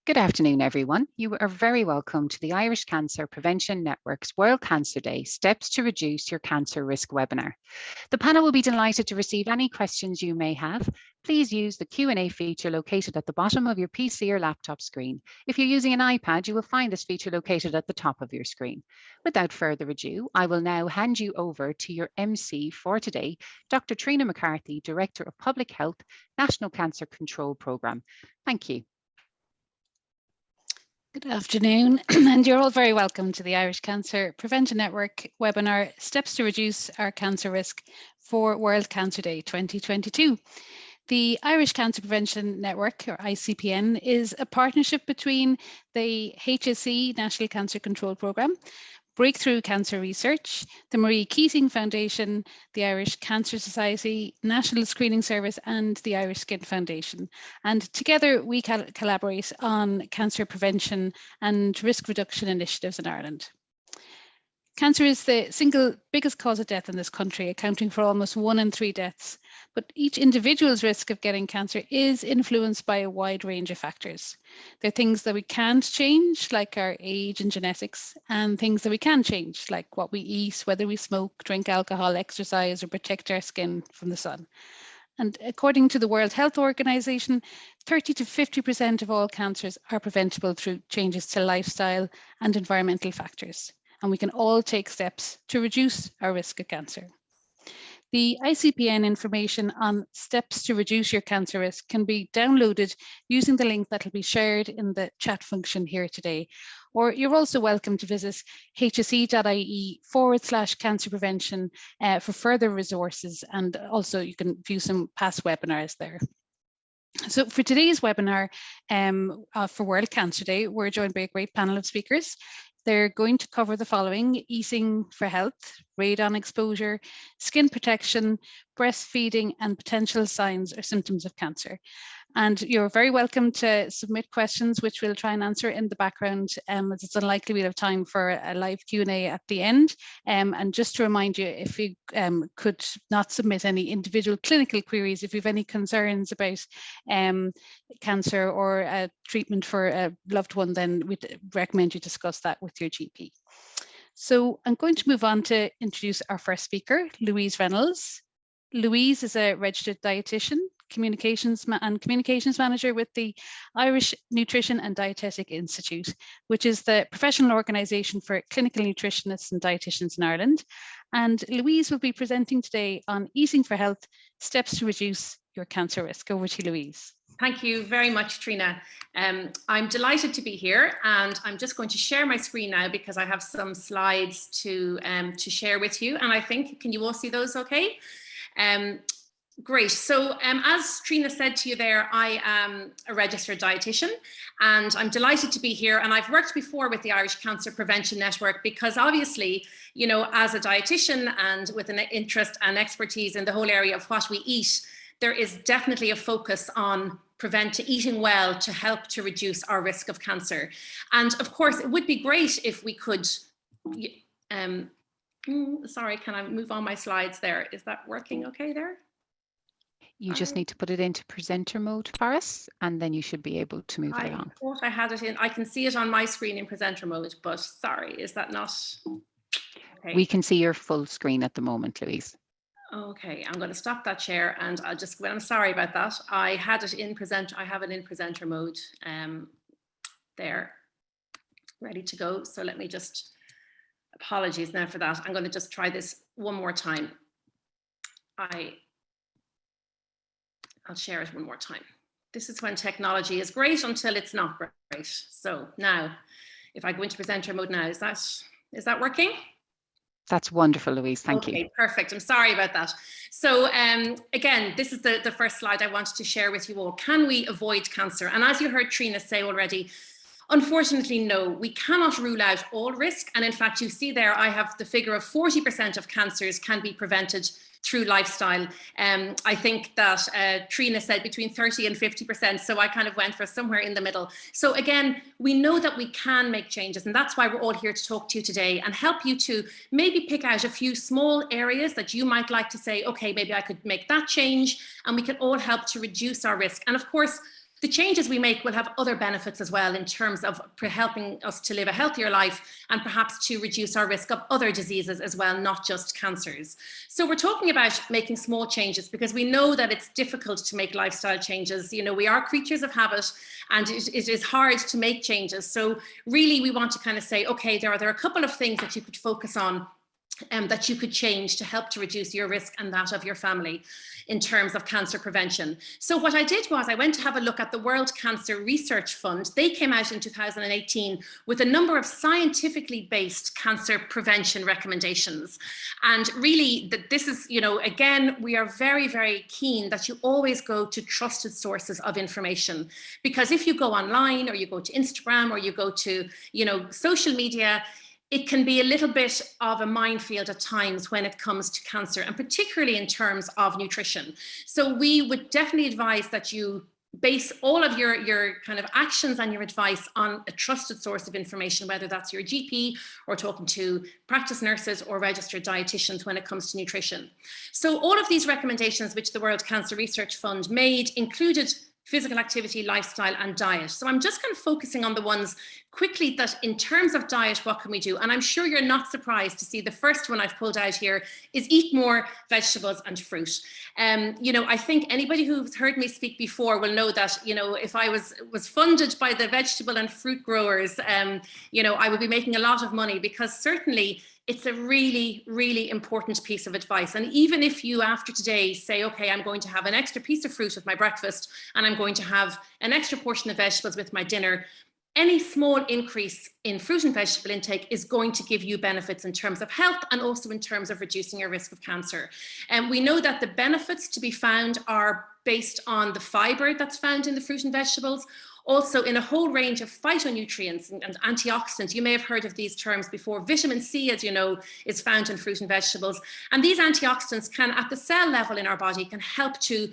Good afternoon, everyone. You are very welcome to the Irish Cancer Prevention Network's World Cancer Day Steps to Reduce Your Cancer Risk webinar. The panel will be delighted to receive any questions you may have. Please use the Q&A feature located at the bottom of your PC or laptop screen. If you're using an iPad, you will find this feature located at the top of your screen. Without further ado, I will now hand you over to your MC for today, Dr. Trina McCarthy, Director of Public Health, National Cancer Control Programme. Thank you. Good afternoon, and you're all very welcome to the Irish Cancer Prevention Network webinar, Steps to Reduce Our Cancer Risk for World Cancer Day 2022. The Irish Cancer Prevention Network, or ICPN, is a partnership between the HSE, National Cancer Control Programme, Breakthrough Cancer Research, the Marie Keating Foundation, the Irish Cancer Society, National Screening Service, and the Irish Skin Foundation. And together we collaborate on cancer prevention and risk reduction initiatives in Ireland. Cancer is the single biggest cause of death in this country, accounting for almost 1 in 3 deaths. But each individual's risk of getting cancer is influenced by a wide range of factors. There are things that we can't change, like our age and genetics, and things that we can change, like what we eat, whether we smoke, drink alcohol, exercise, or protect our skin from the sun. And according to the World Health Organization, 30 to 50% of all cancers are preventable through changes to lifestyle and environmental factors. And we can all take steps to reduce our risk of cancer. The ICPN information on steps to reduce your cancer risk can be downloaded using the link that will be shared in the chat function here today. Or you're also welcome to visit hse.ie/cancer prevention for further resources, and also you can view some past webinars there. So for today's webinar for World Cancer Day, we're joined by a great panel of speakers. They're going to cover the following: eating for health, radon exposure, skin protection, breastfeeding, and potential signs or symptoms of cancer. And you're very welcome to submit questions, which we'll try and answer in the background, as it's unlikely we'll have time for a live Q&A at the end. And just to remind you, if you could not submit any individual clinical queries, if you have any concerns about cancer or treatment for a loved one, then we'd recommend you discuss that with your GP. So I'm going to move on to introduce our first speaker, Louise Reynolds. Louise is a registered dietitian, communications manager with the Irish Nutrition and Dietetic Institute, which is the professional organisation for clinical nutritionists and dietitians in Ireland. And Louise will be presenting today on eating for health, steps to reduce your cancer risk. Over to you, Louise. Thank you very much, Trina. I'm delighted to be here, and I'm just going to share my screen now because I have some slides to share with you. And I think, can you all see those okay? Great. So as Trina said to you there, I am a registered dietitian, and I'm delighted to be here. And I've worked before with the Irish Cancer Prevention Network because obviously, you know, as a dietitian and with an interest and expertise in the whole area of what we eat, there is definitely a focus on eating well to help to reduce our risk of cancer. And of course, it would be great if we could, sorry, can I move on my slides there? Is that working okay there? You just need to put it into presenter mode for us, and then you should be able to move it along. I thought I had it in, I can see it on my screen in presenter mode, but sorry, is that not? Okay. We can see your full screen at the moment, Louise. Okay, I'm going to stop that share, and I'll just, I'm sorry about that. I had it in presenter, I have it in presenter mode there, ready to go. So let me just, apologies now for that. I'm going to just try this one more time. I'll share it one more time. This is when technology is great until it's not great. So now, if I go into presenter mode now, is that working? That's wonderful, Louise. Thank you. Okay, perfect. I'm sorry about that. So again, this is the first slide I wanted to share with you all. Can we avoid cancer? And as you heard Trina say already, unfortunately, no, we cannot rule out all risk. And in fact, you see there, I have the figure of 40% of cancers can be prevented through lifestyle. I think that Trina said between 30 and 50%. So I kind of went for somewhere in the middle. So again, we know that we can make changes, and that's why we're all here to talk to you today and help you to maybe pick out a few small areas that you might like to say, okay, maybe I could make that change, and we can all help to reduce our risk. And of course, the changes we make will have other benefits as well in terms of helping us to live a healthier life and perhaps to reduce our risk of other diseases as well, not just cancers. So we're talking about making small changes because we know that it's difficult to make lifestyle changes. You know, we are creatures of habit and it is hard to make changes. So really we want to kind of say, okay, there are a couple of things that you could focus on that you could change to help to reduce your risk and that of your family in terms of cancer prevention. So what I did was I went to have a look at the World Cancer Research Fund. They came out in 2018 with a number of scientifically based cancer prevention recommendations. And really, this is, you know, again, we are very, very keen that you always go to trusted sources of information. Because if you go online or you go to Instagram or you go to, you know, social media, it can be a little bit of a minefield at times when it comes to cancer, and particularly in terms of nutrition. So we would definitely advise that you base all of your kind of actions and your advice on a trusted source of information, whether that's your GP or talking to practice nurses or registered dietitians when it comes to nutrition. So all of these recommendations which the World Cancer Research Fund made included physical activity, lifestyle, and diet. So I'm just kind of focusing on the ones quickly that in terms of diet, what can we do? And I'm sure you're not surprised to see the first one I've pulled out here is eat more vegetables and fruit. You know, I think anybody who's heard me speak before will know that, you know, if I was funded by the vegetable and fruit growers, you know, I would be making a lot of money, because certainly it's a really, really important piece of advice. And even if you after today say, okay, I'm going to have an extra piece of fruit with my breakfast and I'm going to have an extra portion of vegetables with my dinner, any small increase in fruit and vegetable intake is going to give you benefits in terms of health and also in terms of reducing your risk of cancer. And we know that the benefits to be found are based on the fiber that's found in the fruit and vegetables, also in a whole range of phytonutrients and antioxidants. You may have heard of these terms before. Vitamin C, as you know, is found in fruit and vegetables. And these antioxidants can, at the cell level in our body, can help to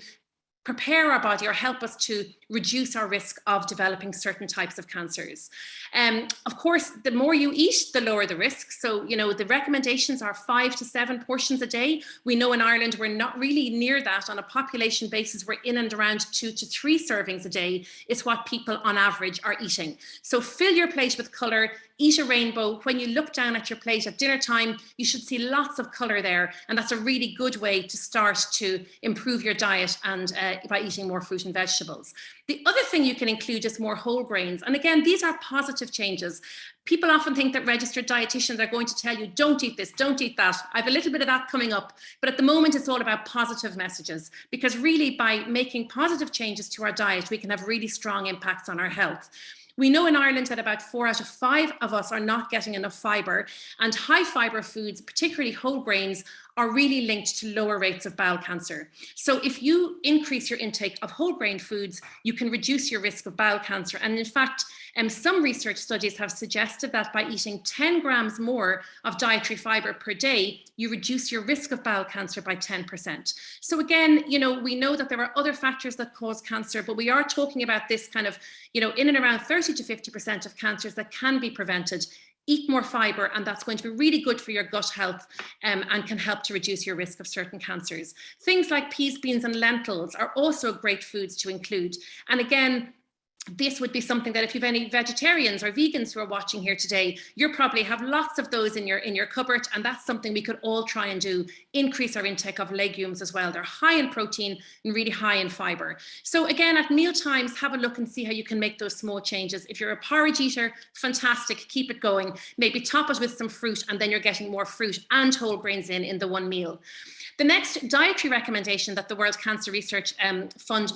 prepare our body or help us to reduce our risk of developing certain types of cancers. Of course, the more you eat, the lower the risk. So, you know, the recommendations are 5 to 7 portions a day. We know in Ireland, we're not really near that. On a population basis, we're in and around 2 to 3 servings a day is what people on average are eating. So fill your plate with colour, eat a rainbow. When you look down at your plate at dinner time, you should see lots of colour there. And that's a really good way to start to improve your diet and by eating more fruit and vegetables. The other thing you can include is more whole grains. And again, these are positive changes. People often think that registered dietitians are going to tell you, don't eat this, don't eat that. I have a little bit of that coming up, but at the moment it's all about positive messages, because really by making positive changes to our diet, we can have really strong impacts on our health. We know in Ireland that about 4 out of 5 of us are not getting enough fibre, and high fibre foods, particularly whole grains, are really linked to lower rates of bowel cancer. So if you increase your intake of whole grain foods, you can reduce your risk of bowel cancer. And in fact, some research studies have suggested that by eating 10 grams more of dietary fibre per day, you reduce your risk of bowel cancer by 10%. So again, you know, we know that there are other factors that cause cancer, but we are talking about this kind of, you know, in and around 30 to 50% of cancers that can be prevented. Eat more fibre, and that's going to be really good for your gut health and can help to reduce your risk of certain cancers. Things like peas, beans, and lentils are also great foods to include. And again, this would be something that if you have any vegetarians or vegans who are watching here today, you probably have lots of those in your cupboard, and that's something we could all try and do. Increase our intake of legumes as well. They're high in protein and really high in fibre. So again, at meal times, have a look and see how you can make those small changes. If you're a porridge eater, fantastic, keep it going. Maybe top it with some fruit, and then you're getting more fruit and whole grains in the one meal. The next dietary recommendation that the World Cancer Research Fund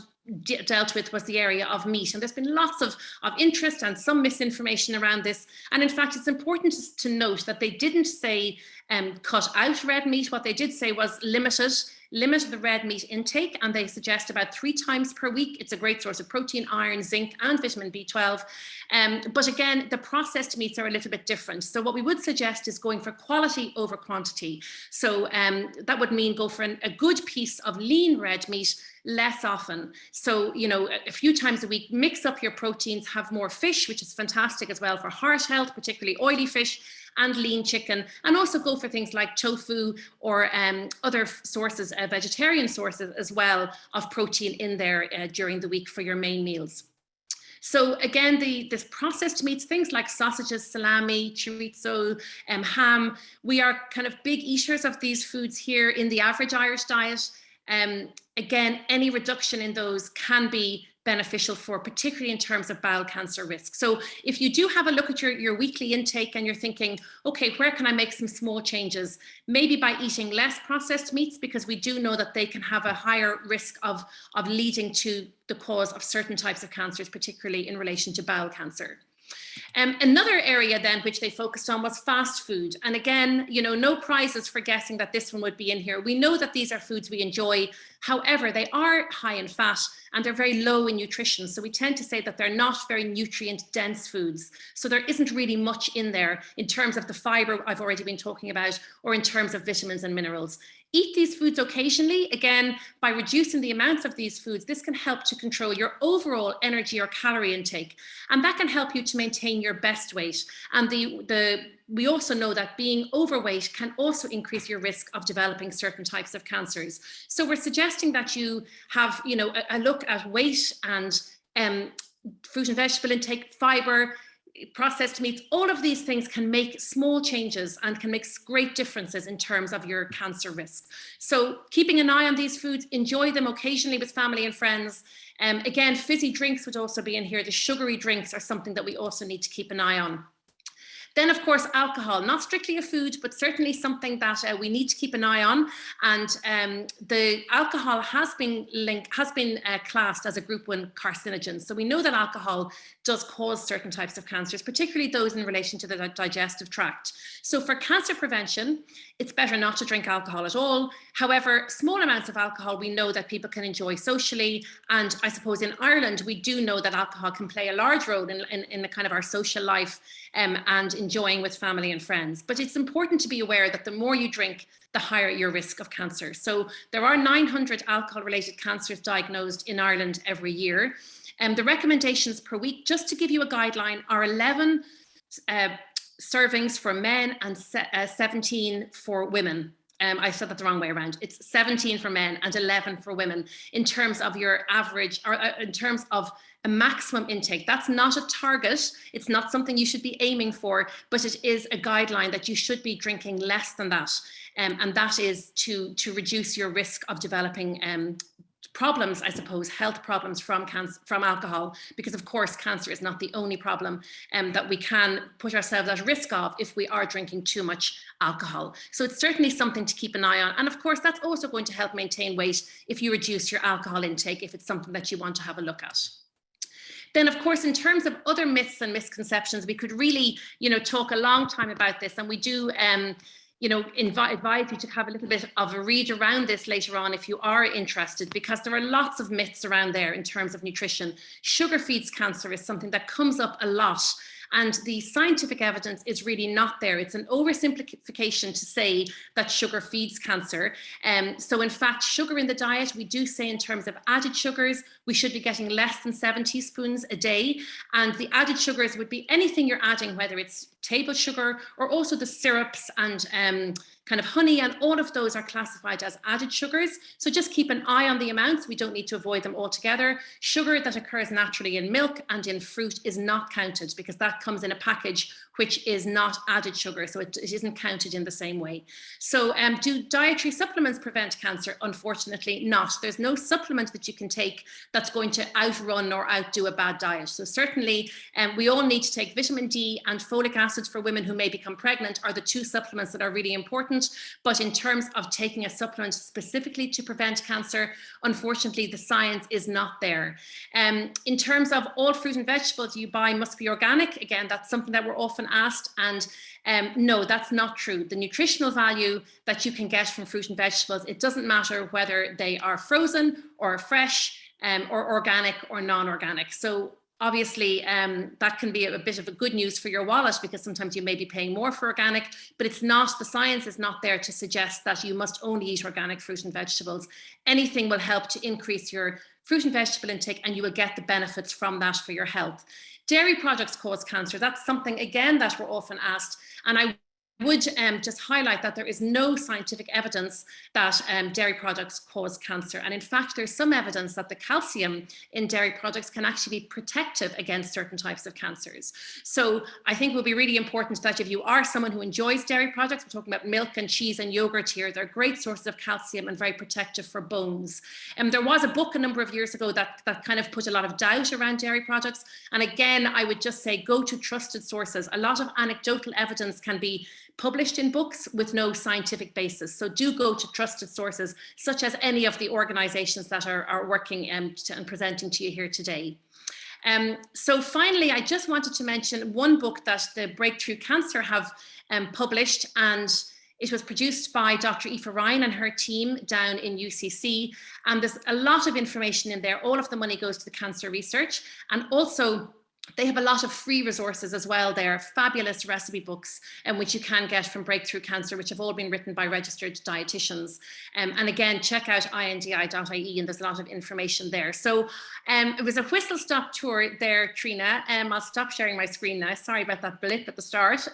dealt with was the area of meat. And there's been lots of interest and some misinformation around this. And in fact, it's important to note that they didn't say cut out red meat. What they did say was limit the red meat intake, and they suggest about 3 times per week. It's a great source of protein, iron, zinc, and vitamin B12. But again, the processed meats are a little bit different. So what we would suggest is going for quality over quantity. So that would mean go for a good piece of lean red meat less often. So, you know, a few times a week, mix up your proteins, have more fish, which is fantastic as well for heart health, particularly oily fish, and lean chicken, and also go for things like tofu or other sources, vegetarian sources as well of protein in there during the week for your main meals. So again, this processed meats, things like sausages, salami, chorizo, ham, we are kind of big eaters of these foods here in the average Irish diet. Again, any reduction in those can be beneficial for, particularly in terms of bowel cancer risk. So if you do have a look at your weekly intake and you're thinking, okay, where can I make some small changes? Maybe by eating less processed meats, because we do know that they can have a higher risk of leading to the cause of certain types of cancers, particularly in relation to bowel cancer. Another area then which they focused on was fast food. And again, you know, no prizes for guessing that this one would be in here. We know that these are foods we enjoy. However, they are high in fat and they're very low in nutrition. So we tend to say that they're not very nutrient dense foods. So there isn't really much in there in terms of the fiber I've already been talking about, or in terms of vitamins and minerals. Eat these foods occasionally. Again, by reducing the amounts of these foods, this can help to control your overall energy or calorie intake. And that can help you to maintain your best weight. And we also know that being overweight can also increase your risk of developing certain types of cancers. So we're suggesting that you have, you know, a look at weight and fruit and vegetable intake, fiber, processed meats. All of these things can make small changes and can make great differences in terms of your cancer risk. So keeping an eye on these foods, enjoy them occasionally with family and friends. Again, fizzy drinks would also be in here. The sugary drinks are something that we also need to keep an eye on. Then, of course, alcohol, not strictly a food, but certainly something that we need to keep an eye on. And the alcohol has been classed as a group 1 carcinogen. So we know that alcohol does cause certain types of cancers, particularly those in relation to the digestive tract. So for cancer prevention, it's better not to drink alcohol at all. However, small amounts of alcohol we know that people can enjoy socially. And I suppose in Ireland, we do know that alcohol can play a large role in the kind of our social life and enjoying with family and friends. But it's important to be aware that the more you drink, the higher your risk of cancer. So there are 900 alcohol-related cancers diagnosed in Ireland every year. The recommendations per week, just to give you a guideline, are 11 servings for men and 17 for women. I said that the wrong way around. It's 17 for men and 11 for women in terms of your average, or in terms of a maximum intake. That's not a target. It's not something you should be aiming for, but it is a guideline that you should be drinking less than that. And that is to reduce your risk of developing problems, I suppose, health problems from alcohol, because of course cancer is not the only problem that we can put ourselves at risk of if we are drinking too much alcohol. So it's certainly something to keep an eye on. And of course, that's also going to help maintain weight if you reduce your alcohol intake, if it's something that you want to have a look at. Then, of course, in terms of other myths and misconceptions, we could really, you know, talk a long time about this, and we do you know, advise you to have a little bit of a read around this later on if you are interested, because there are lots of myths around there in terms of nutrition. Sugar feeds cancer is something that comes up a lot, and the scientific evidence is really not there. It's an oversimplification to say that sugar feeds cancer. So in fact, sugar in the diet, we do say in terms of added sugars, we should be getting less than 7 teaspoons a day. And the added sugars would be anything you're adding, whether it's table sugar or also the syrups and kind of honey, and all of those are classified as added sugars. So just keep an eye on the amounts. We don't need to avoid them altogether. Sugar that occurs naturally in milk and in fruit is not counted, because that comes in a package which is not added sugar, so it isn't counted in the same way. So do dietary supplements prevent cancer? Unfortunately not. There's no supplement that you can take that's going to outrun or outdo a bad diet. So certainly we all need to take vitamin D and folic acid for women who may become pregnant are the 2 supplements that are really important. But in terms of taking a supplement specifically to prevent cancer, unfortunately the science is not there. In terms of all fruit and vegetables you buy must be organic, again, that's something that we're often asked, and no, that's not true. The nutritional value that you can get from fruit and vegetables, it doesn't matter whether they are frozen or fresh or organic or non-organic. So obviously, that can be a bit of a good news for your wallet, because sometimes you may be paying more for organic, but it's not, the science is not there to suggest that you must only eat organic fruit and vegetables. Anything will help to increase your fruit and vegetable intake, and you will get the benefits from that for your health. Dairy products cause cancer. That's something, again, that we're often asked. And I would just highlight that there is no scientific evidence that dairy products cause cancer. And in fact, there's some evidence that the calcium in dairy products can actually be protective against certain types of cancers. So I think it will be really important that if you are someone who enjoys dairy products, we're talking about milk and cheese and yogurt here, they're great sources of calcium and very protective for bones. There was a book a number of years ago that kind of put a lot of doubt around dairy products. And again, I would just say go to trusted sources. A lot of anecdotal evidence can be published in books with no scientific basis. So do go to trusted sources, such as any of the organizations that are working and presenting to you here today. So finally, I just wanted to mention one book that the Breakthrough Cancer have published, and it was produced by Dr. Aoife Ryan and her team down in UCC. And there's a lot of information in there. All of the money goes to the cancer research, and also they have a lot of free resources as well. They are fabulous recipe books, which you can get from Breakthrough Cancer, which have all been written by registered dietitians. And again, check out indi.ie, and there's a lot of information there. So it was a whistle-stop tour there, Trina. I'll stop sharing my screen now. Sorry about that blip at the start.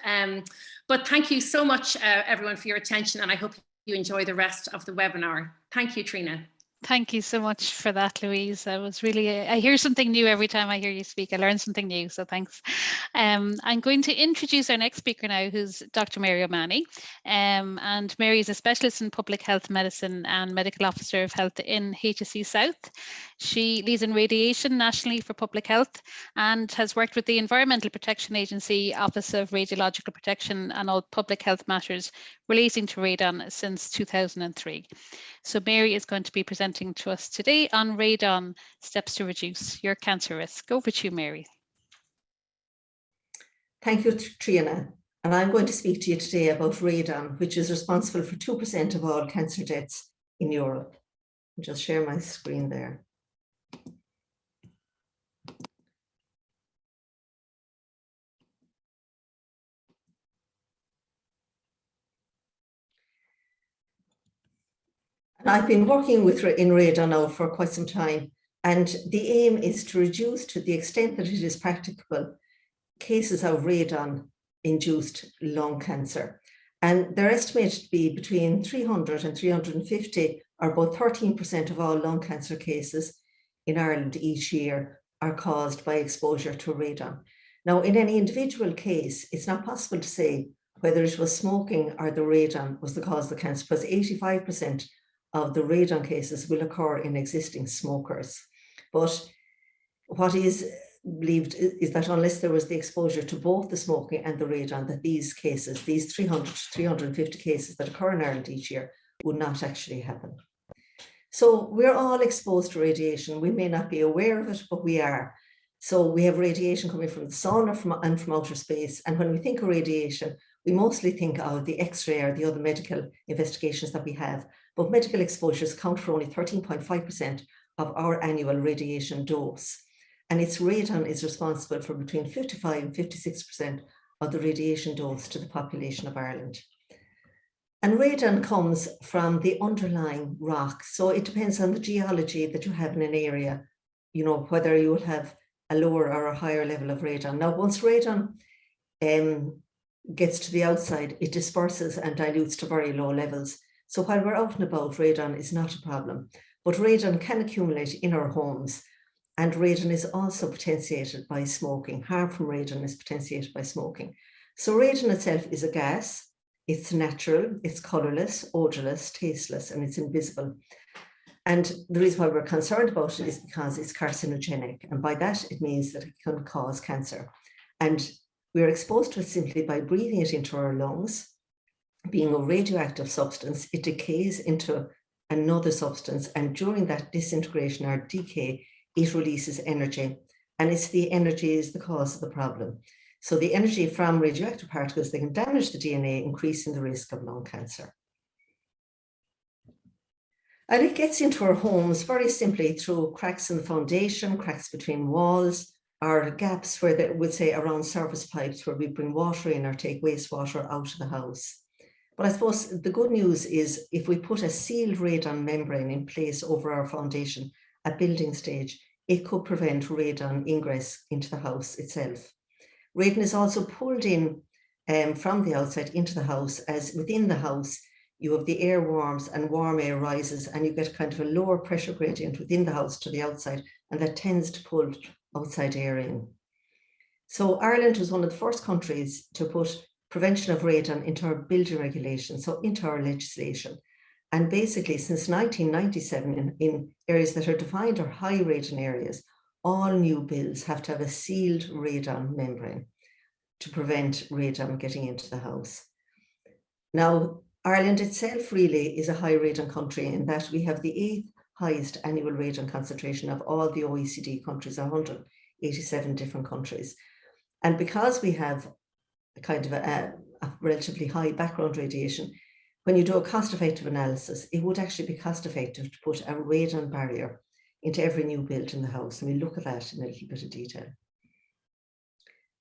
But thank you so much, everyone, for your attention, and I hope you enjoy the rest of the webinar. Thank you, Trina. Thank you so much for that, Louise. I was really, I hear something new every time I hear you speak. I learn something new, so thanks. I'm going to introduce our next speaker now, who's Dr. Mary O'Mahony. And Mary is a specialist in public health medicine and medical officer of health in HSE South. She leads in radiation nationally for public health and has worked with the Environmental Protection Agency Office of Radiological Protection and all public health matters relating to radon since 2003. So Mary is going to be presenting to us today on radon, steps to reduce your cancer risk. Over to you, Mary. Thank you, Trina. And I'm going to speak to you today about radon, which is responsible for 2% of all cancer deaths in Europe. I'll just share my screen there. I've been working in radon now for quite some time, and the aim is to reduce, to the extent that it is practicable, cases of radon-induced lung cancer. And they're estimated to be between 300 and 350, or about 13% of all lung cancer cases in Ireland each year are caused by exposure to radon. Now, in any individual case, it's not possible to say whether it was smoking or the radon was the cause of the cancer, because 85% of the radon cases will occur in existing smokers. But what is believed is that unless there was the exposure to both the smoking and the radon, that these cases, these 300 to 350 cases that occur in Ireland each year, would not actually happen. So we're all exposed to radiation. We may not be aware of it, but we are. So we have radiation coming from the sun and from outer space. And when we think of radiation, we mostly think of the X-ray or the other medical investigations that we have. But medical exposures count for only 13.5% of our annual radiation dose. And its radon is responsible for between 55 and 56% of the radiation dose to the population of Ireland. And radon comes from the underlying rock. So it depends on the geology that you have in an area, you know, whether you will have a lower or a higher level of radon. Now, once radon gets to the outside, it disperses and dilutes to very low levels. So while we're out and about, radon is not a problem, but radon can accumulate in our homes, and radon is also potentiated by smoking. Harm from radon is potentiated by smoking. So radon itself is a gas. It's natural, it's colorless, odorless, tasteless, and it's invisible. And the reason why we're concerned about it is because it's carcinogenic. And by that, it means that it can cause cancer. And we're exposed to it simply by breathing it into our lungs. Being a radioactive substance, it decays into another substance. And during that disintegration or decay, it releases energy. And it's the energy is the cause of the problem. So the energy from radioactive particles, they can damage the DNA, increasing the risk of lung cancer. And it gets into our homes very simply through cracks in the foundation, cracks between walls, are gaps where they would say around service pipes where we bring water in or take wastewater out of the house. But I suppose the good news is if we put a sealed radon membrane in place over our foundation at building stage, it could prevent radon ingress into the house itself. Radon is also pulled in from the outside into the house, as within the house, you have the air warms and warm air rises and you get kind of a lower pressure gradient within the house to the outside, and that tends to pull outside air in. So Ireland was one of the first countries to put prevention of radon into our building regulations, so into our legislation. And basically since 1997 in areas that are defined as high radon areas, all new builds have to have a sealed radon membrane to prevent radon getting into the house. Now, Ireland itself really is a high radon country in that we have the 8th highest annual radon concentration of all the OECD countries, 187 different countries. And because we have a kind of a relatively high background radiation, when you do a cost-effective analysis, it would actually be cost-effective to put a radon barrier into every new build in the house. And we'll look at that in a little bit of detail.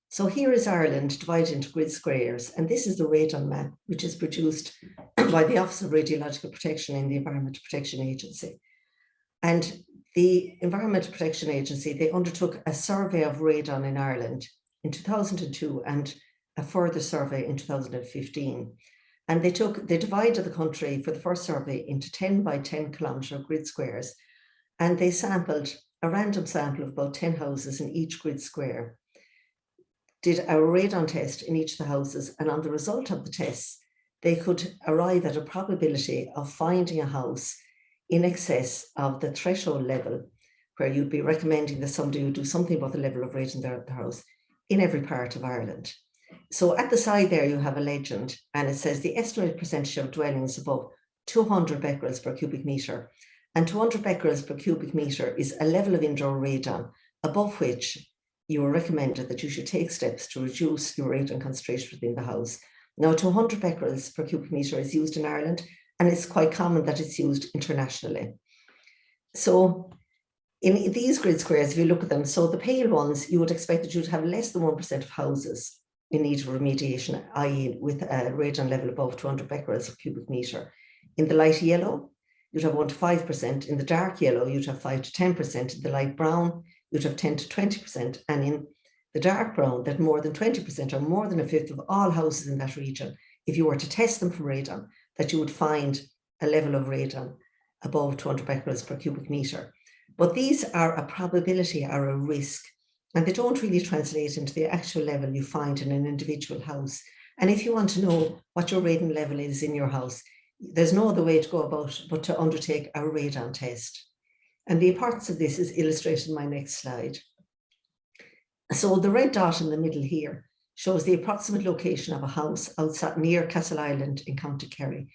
So here is Ireland divided into grid squares, and this is the radon map, which is produced by the Office of Radiological Protection in the Environmental Protection Agency. And the Environmental Protection Agency, they undertook a survey of radon in Ireland in 2002 and a further survey in 2015. And they divided the country for the first survey into 10 by 10 kilometre grid squares. And they sampled a random sample of about 10 houses in each grid square, did a radon test in each of the houses. And on the result of the tests, they could arrive at a probability of finding a house in excess of the threshold level where you'd be recommending that somebody would do something about the level of radon in their house in every part of Ireland. So at the side there, you have a legend, and it says the estimated percentage of dwellings above 200 becquerels per cubic metre. And 200 becquerels per cubic metre is a level of indoor radon above which you are recommended that you should take steps to reduce your radon concentration within the house. Now, 200 becquerels per cubic metre is used in Ireland, and it's quite common that it's used internationally. So in these grid squares, if you look at them, so the pale ones, you would expect that you'd have less than 1% of houses in need of remediation, i.e. with a radon level above 200 becquerels per cubic metre. In the light yellow, you'd have 1 to 5%. In the dark yellow, you'd have 5 to 10%. In the light brown, you'd have 10 to 20%. And in the dark brown, that more than 20% or more than a fifth of all houses in that region, if you were to test them for radon, that you would find a level of radon above 200 becquerels per cubic metre. But these are a probability or a risk, and they don't really translate into the actual level you find in an individual house. And if you want to know what your radon level is in your house, there's no other way to go about but to undertake a radon test. And the importance of this is illustrated in my next slide. So the red dot in the middle here shows the approximate location of a house outside near Castleisland in County Kerry.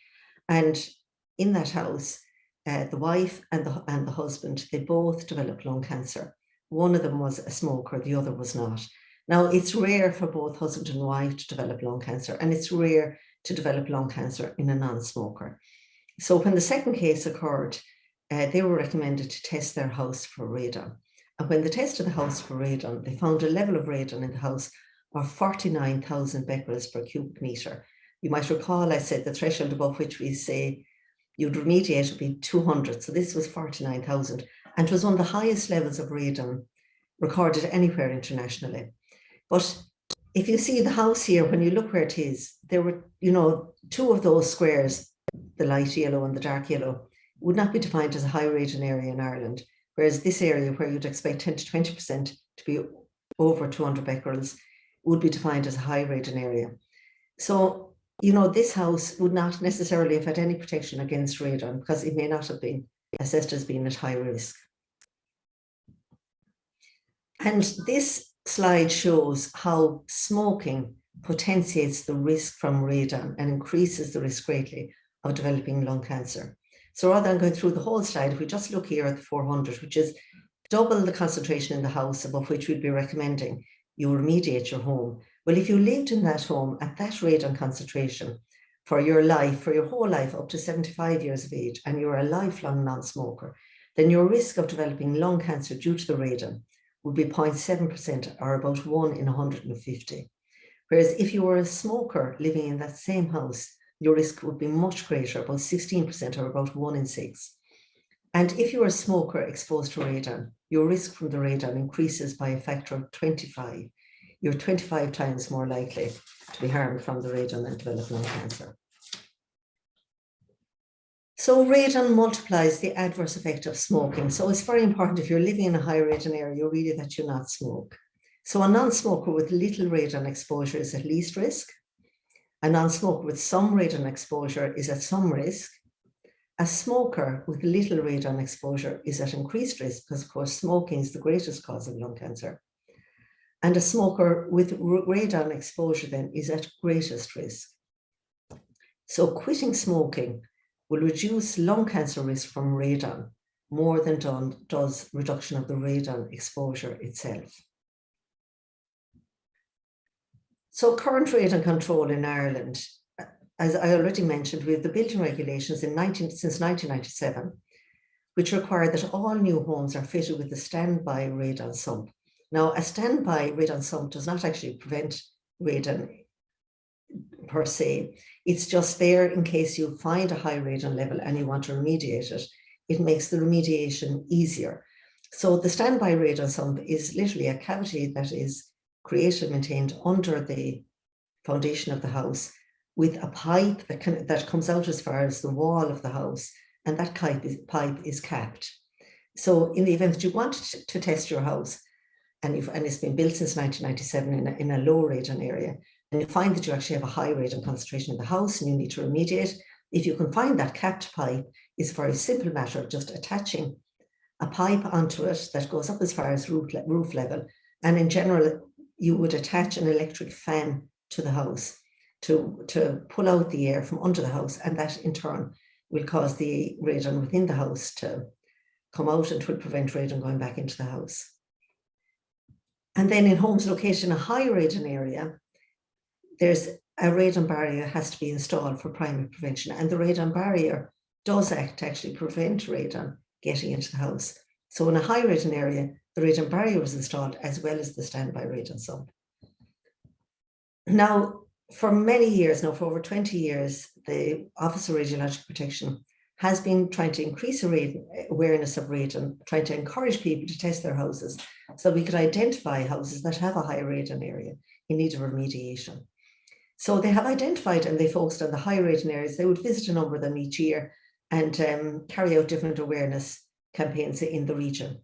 And in that house, the wife and the husband, they both developed lung cancer. One of them was a smoker, the other was not. Now, it's rare for both husband and wife to develop lung cancer, and it's rare to develop lung cancer in a non-smoker. So when the second case occurred, they were recommended to test their house for radon. And when they tested the house for radon, they found a level of radon in the house of 49,000 becquerels per cubic metre. You might recall I said the threshold above which we say you'd remediate would be 200. So this was 49,000, and it was one of the highest levels of radon recorded anywhere internationally. But if you see the house here, when you look where it is, there were, two of those squares, the light yellow and the dark yellow, would not be defined as a high radon area in Ireland. Whereas this area where you'd expect 10 to 20% to be over 200 becquerels would be defined as a high radon area. So, this house would not necessarily have had any protection against radon because it may not have been assessed as being at high risk. And this slide shows how smoking potentiates the risk from radon and increases the risk greatly of developing lung cancer. So rather than going through the whole slide, if we just look here at the 400, which is double the concentration in the house above which we'd be recommending you remediate your home. Well, if you lived in that home at that radon concentration for your life, for your whole life up to 75 years of age, and you're a lifelong non-smoker, then your risk of developing lung cancer due to the radon would be 0.7%, or about 1 in 150. Whereas if you were a smoker living in that same house, your risk would be much greater, about 16%, or about 1 in 6. And if you're a smoker exposed to radon, your risk from the radon increases by a factor of 25. You're 25 times more likely to be harmed from the radon and develop lung cancer. So radon multiplies the adverse effect of smoking. So it's very important, if you're living in a high radon area, really that you not smoke. So a non-smoker with little radon exposure is at least risk. A non-smoker with some radon exposure is at some risk. A smoker with little radon exposure is at increased risk, because of course smoking is the greatest cause of lung cancer. And a smoker with radon exposure then is at greatest risk. So quitting smoking will reduce lung cancer risk from radon more than does reduction of the radon exposure itself. So current radon control in Ireland, as I already mentioned, we have the building regulations since 1997, which require that all new homes are fitted with a standby radon sump. Now, a standby radon sump does not actually prevent radon per se. It's just there in case you find a high radon level and you want to remediate it. It makes the remediation easier. So the standby radon sump is literally a cavity that is created and maintained under the foundation of the house, with a pipe that comes out as far as the wall of the house, and that pipe is capped. So in the event that you want to test your house, and it's been built since 1997 in a low radon area, and you find that you actually have a high radon concentration in the house and you need to remediate, if you can find that capped pipe, it's a very simple matter of just attaching a pipe onto it that goes up as far as roof level. And in general, you would attach an electric fan to the house to pull out the air from under the house, and that in turn will cause the radon within the house to come out and will prevent radon going back into the house. And then in homes located in a high radon area, there's a radon barrier has to be installed for primary prevention, and the radon barrier does actually prevent radon getting into the house. So in a high radon area, the radon barrier was installed as well as the standby radon sump. Now, for many years now, for over 20 years, the Office of Radiological Protection has been trying to increase awareness of radon, trying to encourage people to test their houses so we could identify houses that have a high radon area in need of remediation. So they have identified, and they focused on the high radon areas. They would visit a number of them each year and carry out different awareness campaigns in the region.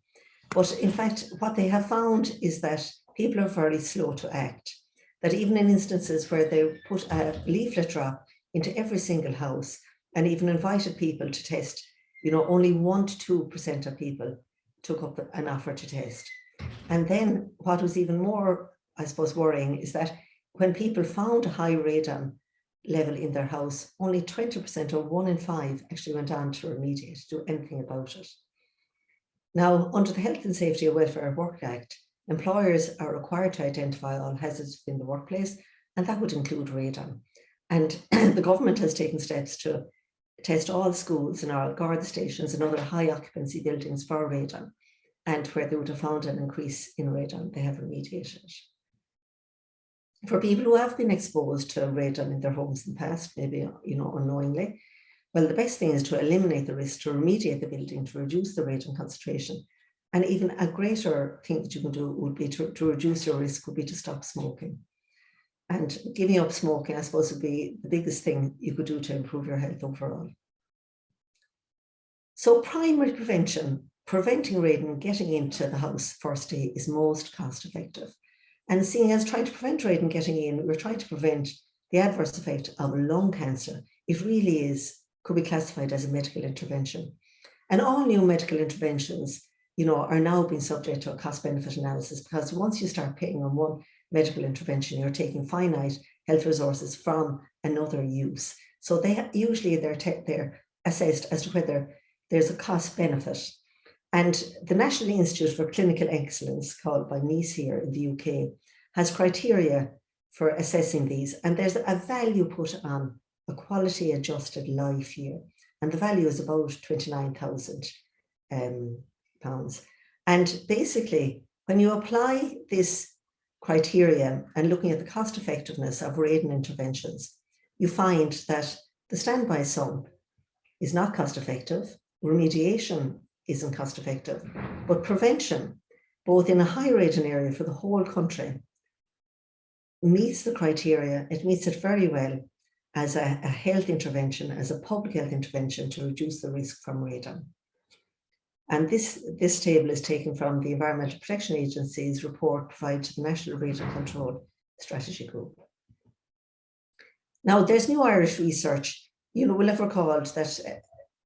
But in fact, what they have found is that people are very slow to act. That even in instances where they put a leaflet drop into every single house and even invited people to test, only 1 to 2% of people took up an offer to test. And then what was even more, I suppose, worrying is that when people found a high radon level in their house, only 20%, or 1 in 5, actually went on to remediate, do anything about it. Now, under the Health and Safety and Welfare at Work Act, employers are required to identify all hazards within the workplace, and that would include radon. And the government has taken steps to test all schools and all guard stations and other high occupancy buildings for radon. And where they would have found an increase in radon, they have remediated it. For people who have been exposed to radon in their homes in the past, maybe unknowingly, well, the best thing is to eliminate the risk, to remediate the building, to reduce the radon concentration. And even a greater thing that you can do would be to reduce your risk, would be to stop smoking. And giving up smoking, I suppose, would be the biggest thing you could do to improve your health overall. So primary prevention, preventing radon getting into the house first day, is most cost effective. And seeing as trying to prevent radon getting in, we're trying to prevent the adverse effect of lung cancer. It really could be classified as a medical intervention. And all new medical interventions, are now being subject to a cost-benefit analysis, because once you start paying on one medical intervention, you're taking finite health resources from another use. So they're assessed as to whether there's a cost-benefit. And the National Institute for Clinical Excellence, called by NICE here in the UK, has criteria for assessing these. And there's a value put on a quality adjusted life year. And the value is about £29,000. And basically, When you apply this criteria and looking at the cost effectiveness of radon interventions, you find that the standby sump is not cost effective, remediation isn't cost effective, but prevention, both in a high radon area for the whole country, meets the criteria. It meets it very well as a health intervention, as a public health intervention to reduce the risk from radon. And this table is taken from the Environmental Protection Agency's report provided to the National Radon Control Strategy Group. Now, there's new Irish research. You know, we'll have recalled that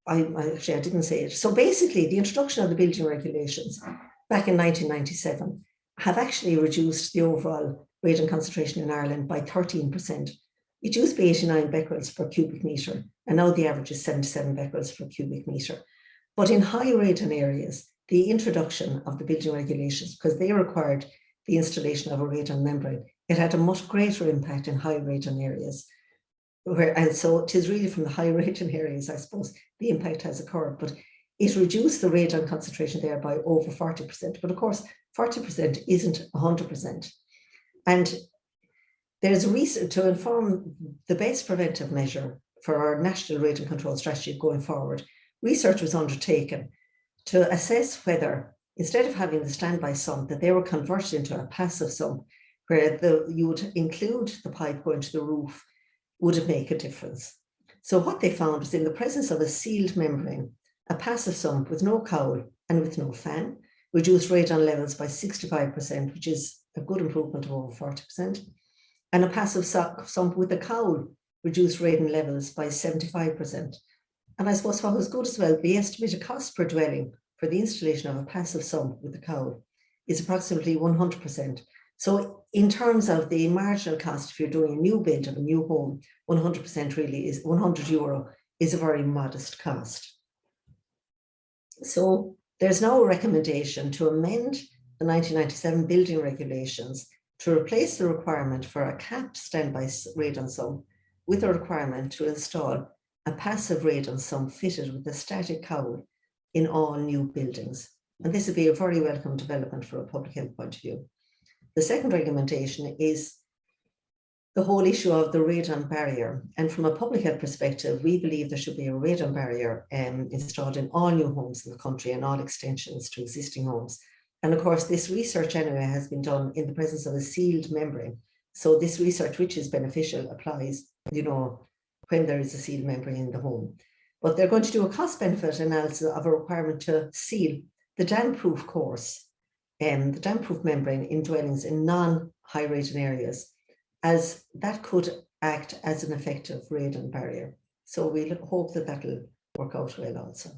I didn't say it. So basically, the introduction of the building regulations back in 1997 have actually reduced the overall radon concentration in Ireland by 13%. It used to be 89 becquerels per cubic metre, and now the average is 77 becquerels per cubic metre. But in high radon areas, the introduction of the building regulations, because they required the installation of a radon membrane, it had a much greater impact in high radon areas. And so it is really from the high radon areas, I suppose, the impact has occurred, but it reduced the radon concentration there by over 40%. But of course, 40% isn't 100%. And there's research to inform the best preventive measure for our national radon control strategy going forward. Research was undertaken to assess whether, instead of having the standby sump, that they were converted into a passive sump where you would include the pipe going to the roof. Would it make a difference? So what they found was, in the presence of a sealed membrane, a passive sump with no cowl and with no fan reduced radon levels by 65%, which is a good improvement of over 40%. And a passive sump with a cowl reduced radon levels by 75%. And I suppose what was good as well, the estimated cost per dwelling for the installation of a passive sump with a cowl is approximately 100%. So in terms of the marginal cost, if you're doing a new build of a new home, 100% really is €100 is a very modest cost. So there's now a recommendation to amend the 1997 building regulations to replace the requirement for a capped standby radon sump with a requirement to install a passive radon sump fitted with a static cowl in all new buildings. And this would be a very welcome development from a public health point of view. The second recommendation is the whole issue of the radon barrier. And from a public health perspective, we believe there should be a radon barrier installed in all new homes in the country and all extensions to existing homes. And of course, this research anyway has been done in the presence of a sealed membrane. So this research, which is beneficial, applies, you know, when there is a sealed membrane in the home. But they're going to do a cost-benefit analysis of a requirement to seal the damp-proof course and the damp-proof membrane in dwellings in non-high radon areas, as that could act as an effective radon barrier. So we hope that that'll work out well also.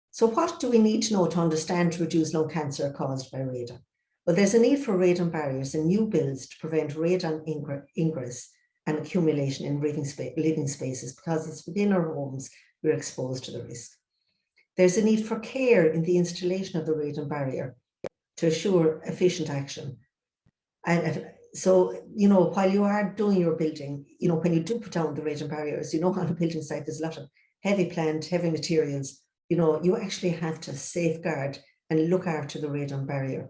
So what do we need to know to understand to reduce lung cancer caused by radon? Well, there's a need for radon barriers in new builds to prevent radon ingress and accumulation in living spaces, because it's within our homes we're exposed to the risk. There's a need for care in the installation of the radon barrier to assure efficient action. And so, you know, while you are doing your building, you know, when you do put down the radon barriers, you know, on a building site, there's a lot of heavy plant, heavy materials, you know, you actually have to safeguard and look after the radon barrier,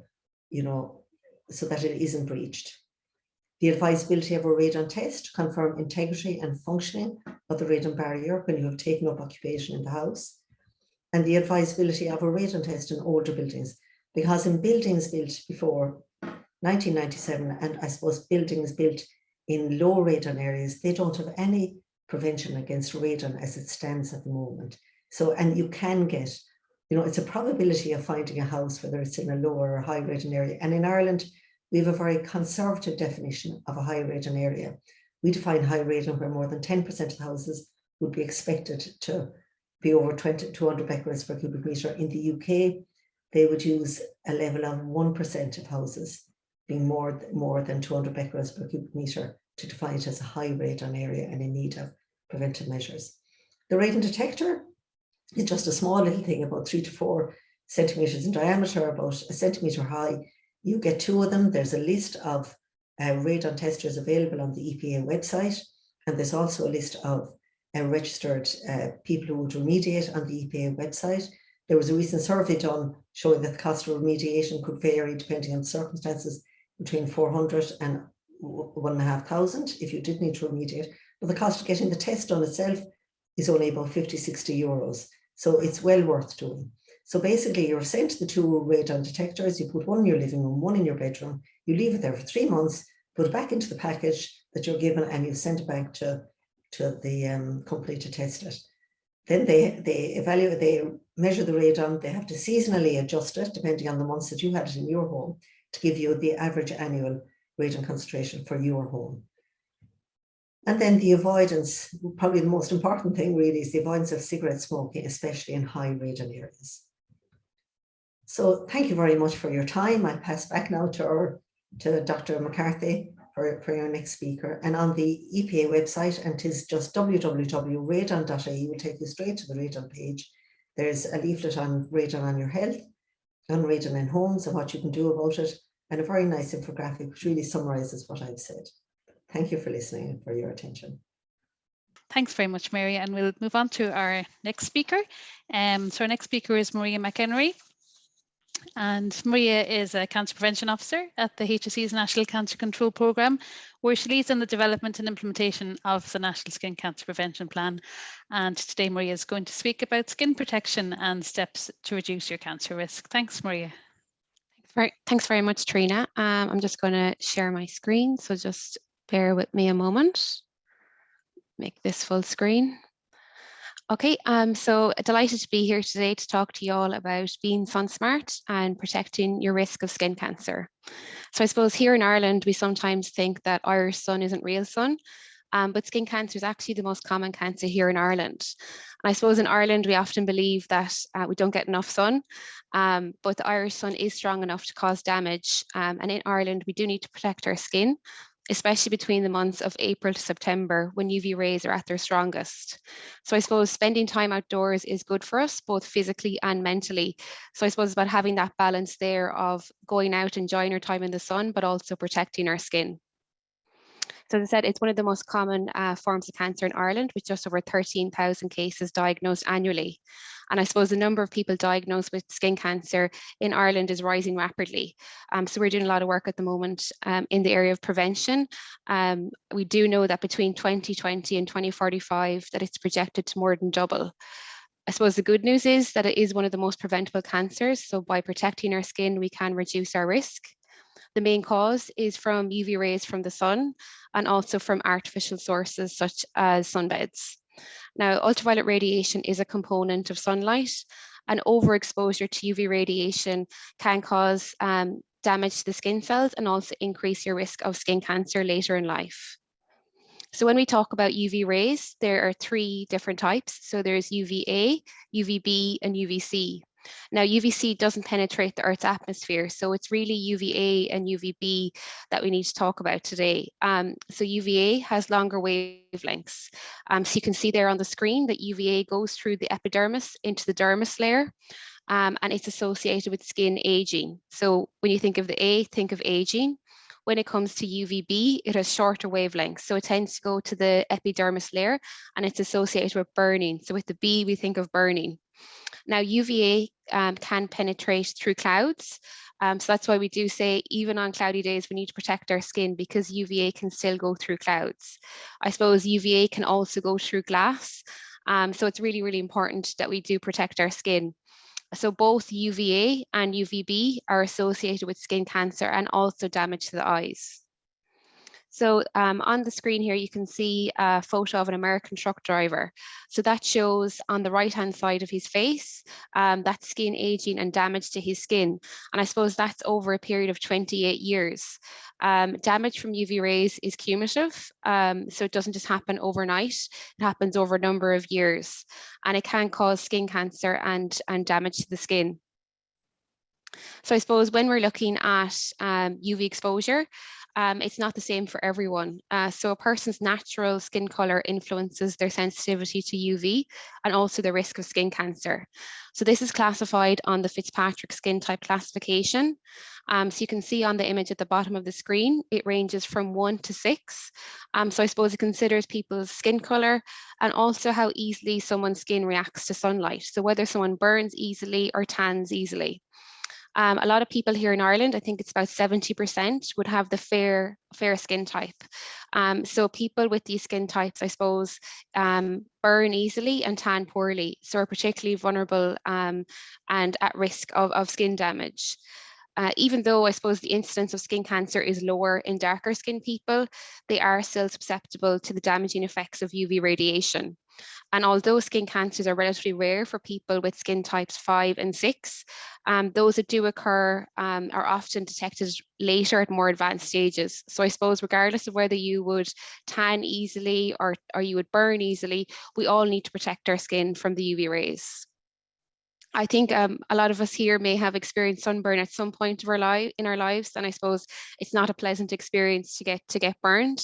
you know, so that it isn't breached. The advisability of a radon test to confirm integrity and functioning of the radon barrier when you have taken up occupation in the house. And the advisability of a radon test in older buildings, because in buildings built before 1997, and I suppose buildings built in low radon areas, they don't have any prevention against radon as it stands at the moment. So, and you can get, you know, it's a probability of finding a house, whether it's in a lower or high radon area. And in Ireland, we have a very conservative definition of a high radon area. We define high radon where more than 10% of the houses would be expected to be over 200 becquerels per cubic metre. In the UK, they would use a level of 1% of houses being more than 200 becquerels per cubic metre to define it as a high radon area and in need of preventive measures. The radon detector is just a small little thing, about 3 to 4 centimetres in diameter, about a centimetre high. You get 2 of them. There's a list of radon testers available on the EPA website, and there's also a list of registered people who would remediate on the EPA website. There was a recent survey done showing that the cost of remediation could vary depending on circumstances between 400 and 1,500 if you did need to remediate. But the cost of getting the test done itself is only about 50–60 euros. So it's well worth doing. So basically you're sent the 2 radon detectors, you put one in your living room, one in your bedroom, you leave it there for 3 months, put it back into the package that you're given, and you send it back to the company to test it. Then they evaluate, they measure the radon, they have to seasonally adjust it depending on the months that you had it in your home to give you the average annual radon concentration for your home. And then the avoidance, probably the most important thing really, is the avoidance of cigarette smoking, especially in high radon areas. So thank you very much for your time. I'll pass back now to Dr. McCarthy for your next speaker. And on the EPA website, and it is just www.radon.ie, will take you straight to the radon page. There's a leaflet on radon on your health, on radon in homes and what you can do about it, and a very nice infographic which really summarizes what I've said. Thank you for listening and for your attention. Thanks very much, Mary, and we'll move on to our next speaker. So our next speaker is Maria McHenry. And Maria is a Cancer Prevention Officer at the HSE's National Cancer Control Programme, where she leads on the development and implementation of the National Skin Cancer Prevention Plan. And today Maria is going to speak about skin protection and steps to reduce your cancer risk. Thanks, Maria. Thanks very much, Trina. I'm just going to share my screen, so just bear with me a moment. Make this full screen. Okay, so delighted to be here today to talk to you all about being sun smart and protecting your risk of skin cancer. So I suppose here in Ireland, we sometimes think that Irish sun isn't real sun, but skin cancer is actually the most common cancer here in Ireland. And I suppose in Ireland, we often believe that we don't get enough sun, but the Irish sun is strong enough to cause damage. And in Ireland, we do need to protect our skin, especially between the months of April to September when UV rays are at their strongest. So I suppose spending time outdoors is good for us, both physically and mentally. So I suppose it's about having that balance there of going out, enjoying our time in the sun, but also protecting our skin. So as I said, it's one of the most common forms of cancer in Ireland, with just over 13,000 cases diagnosed annually. And I suppose the number of people diagnosed with skin cancer in Ireland is rising rapidly. So we're doing a lot of work at the moment in the area of prevention. We do know that between 2020 and 2045, that it's projected to more than double. I suppose the good news is that it is one of the most preventable cancers. So by protecting our skin, we can reduce our risk. The main cause is from UV rays from the sun and also from artificial sources such as sunbeds. Now, ultraviolet radiation is a component of sunlight, and overexposure to UV radiation can cause damage to the skin cells and also increase your risk of skin cancer later in life. So when we talk about UV rays, there are 3 different types. So there's UVA, UVB, and UVC. Now, UVC doesn't penetrate the Earth's atmosphere, so it's really UVA and UVB that we need to talk about today. So UVA has longer wavelengths. So you can see there on the screen that UVA goes through the epidermis into the dermis layer, and it's associated with skin aging. So when you think of the A, think of aging. When it comes to UVB, it has shorter wavelengths, so it tends to go to the epidermis layer, and it's associated with burning. So with the B, we think of burning. Now, UVA can penetrate through clouds. So that's why we do say even on cloudy days, we need to protect our skin, because UVA can still go through clouds. I suppose UVA can also go through glass. So it's really, really important that we do protect our skin. So both UVA and UVB are associated with skin cancer and also damage to the eyes. So on the screen here, you can see a photo of an American truck driver. So that shows on the right-hand side of his face, that skin aging and damage to his skin. And I suppose that's over a period of 28 years. Damage from UV rays is cumulative, so it doesn't just happen overnight. It happens over a number of years, and it can cause skin cancer and damage to the skin. So I suppose when we're looking at UV exposure, it's not the same for everyone. So a person's natural skin color influences their sensitivity to UV and also the risk of skin cancer. So this is classified on the Fitzpatrick skin type classification. So you can see on the image at the bottom of the screen, it ranges from 1 to 6. So I suppose it considers people's skin color and also how easily someone's skin reacts to sunlight. So whether someone burns easily or tans easily. A lot of people here in Ireland, I think it's about 70%, would have the fair skin type. So people with these skin types, I suppose, burn easily and tan poorly, so are particularly vulnerable and at risk of skin damage. Even though I suppose the incidence of skin cancer is lower in darker skinned people, they are still susceptible to the damaging effects of UV radiation. And although skin cancers are relatively rare for people with skin types 5 and 6, those that do occur are often detected later at more advanced stages. So I suppose regardless of whether you would tan easily or you would burn easily, we all need to protect our skin from the UV rays. I think a lot of us here may have experienced sunburn at some point of in our lives, and I suppose it's not a pleasant experience to get burned,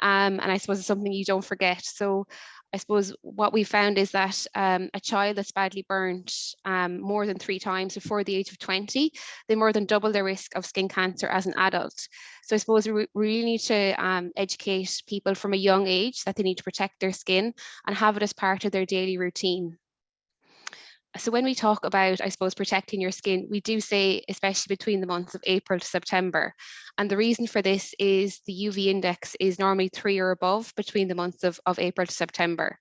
and I suppose it's something you don't forget. So I suppose what we found is that a child that's badly burnt more than 3 times before the age of 20, they more than double their risk of skin cancer as an adult. So I suppose we really need to educate people from a young age that they need to protect their skin and have it as part of their daily routine. So when we talk about, I suppose, protecting your skin, we do say, especially between the months of April to September. And the reason for this is the UV index is normally 3 or above between the months of April to September.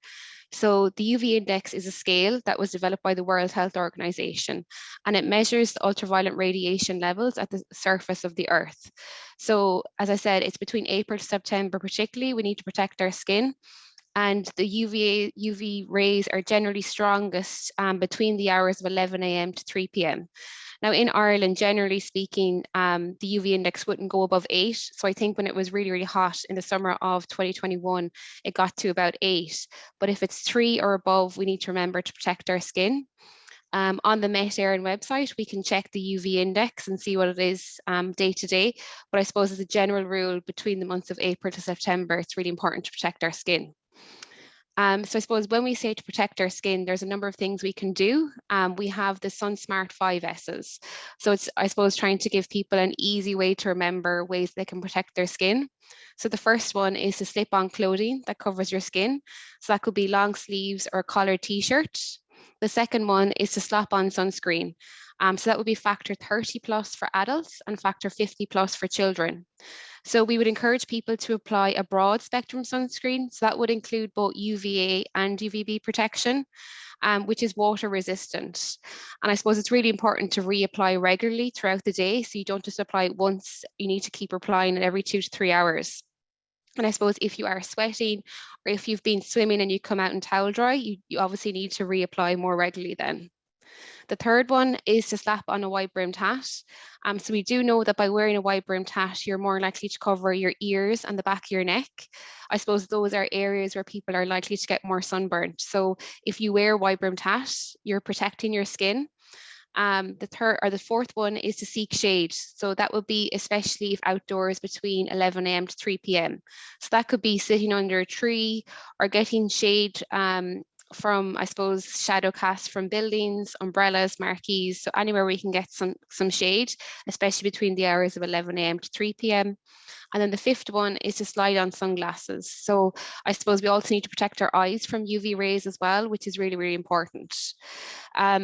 So the UV index is a scale that was developed by the World Health Organization, and it measures the ultraviolet radiation levels at the surface of the Earth. So as I said, it's between April to September particularly, we need to protect our skin. And the UV rays are generally strongest between the hours of 11 a.m. to 3 p.m. Now in Ireland, generally speaking, the UV index wouldn't go above 8. So I think when it was really, really hot in the summer of 2021, it got to about 8. But if it's 3 or above, we need to remember to protect our skin. On the Met Éireann website, we can check the UV index and see what it is day to day. But I suppose as a general rule, between the months of April to September, it's really important to protect our skin. So I suppose when we say to protect our skin, there's a number of things we can do. We have the SunSmart 5S's. So it's, I suppose, trying to give people an easy way to remember ways they can protect their skin. So the first one is to slip on clothing that covers your skin. So that could be long sleeves or a collared t-shirt. The second one is to slap on sunscreen. So that would be factor 30 plus for adults and factor 50 plus for children. So we would encourage people to apply a broad spectrum sunscreen. So that would include both UVA and UVB protection, which is water resistant. And I suppose it's really important to reapply regularly throughout the day. So you don't just apply it once, you need to keep applying it every 2 to 3 hours. And I suppose if you are sweating or if you've been swimming and you come out and towel dry, you obviously need to reapply more regularly then. The third one is to slap on a wide-brimmed hat. So we do know that by wearing a wide-brimmed hat, you're more likely to cover your ears and the back of your neck. I suppose those are areas where people are likely to get more sunburned. So if you wear a wide-brimmed hat, you're protecting your skin. The fourth one is to seek shade. So that would be especially if outdoors between 11 a.m. to 3 p.m. So that could be sitting under a tree or getting shade from, I suppose, shadow cast from buildings, umbrellas, marquees, so anywhere we can get some shade, especially between the hours of 11 a.m. to 3 p.m. And then the fifth one is to slide on sunglasses. So I suppose we also need to protect our eyes from UV rays as well, which is really, really important.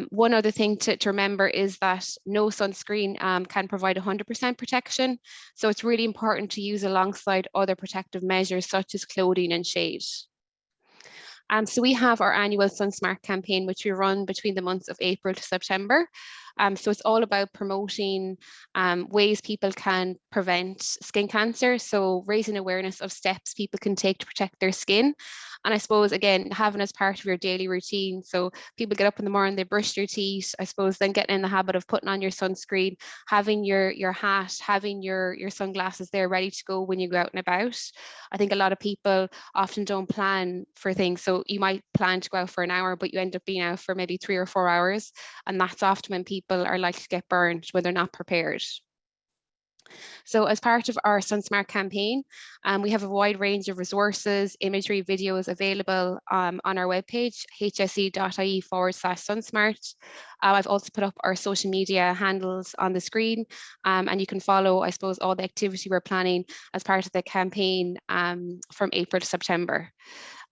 One other thing to remember is that no sunscreen can provide 100% protection. So it's really important to use alongside other protective measures such as clothing and shade. So we have our annual SunSmart campaign, which we run between the months of April to September. So it's all about promoting ways people can prevent skin cancer. So raising awareness of steps people can take to protect their skin. And I suppose, again, having as part of your daily routine. So people get up in the morning, they brush their teeth, I suppose, then getting in the habit of putting on your sunscreen, having your hat, having your sunglasses there ready to go when you go out and about. I think a lot of people often don't plan for things. So you might plan to go out for an hour, but you end up being out for maybe 3 or 4 hours. And that's often when people are likely to get burned when they're not prepared. So as part of our SunSmart campaign, we have a wide range of resources, imagery, videos available on our webpage, hse.ie/sunsmart. I've also put up our social media handles on the screen, and you can follow, I suppose, all the activity we're planning as part of the campaign from April to September.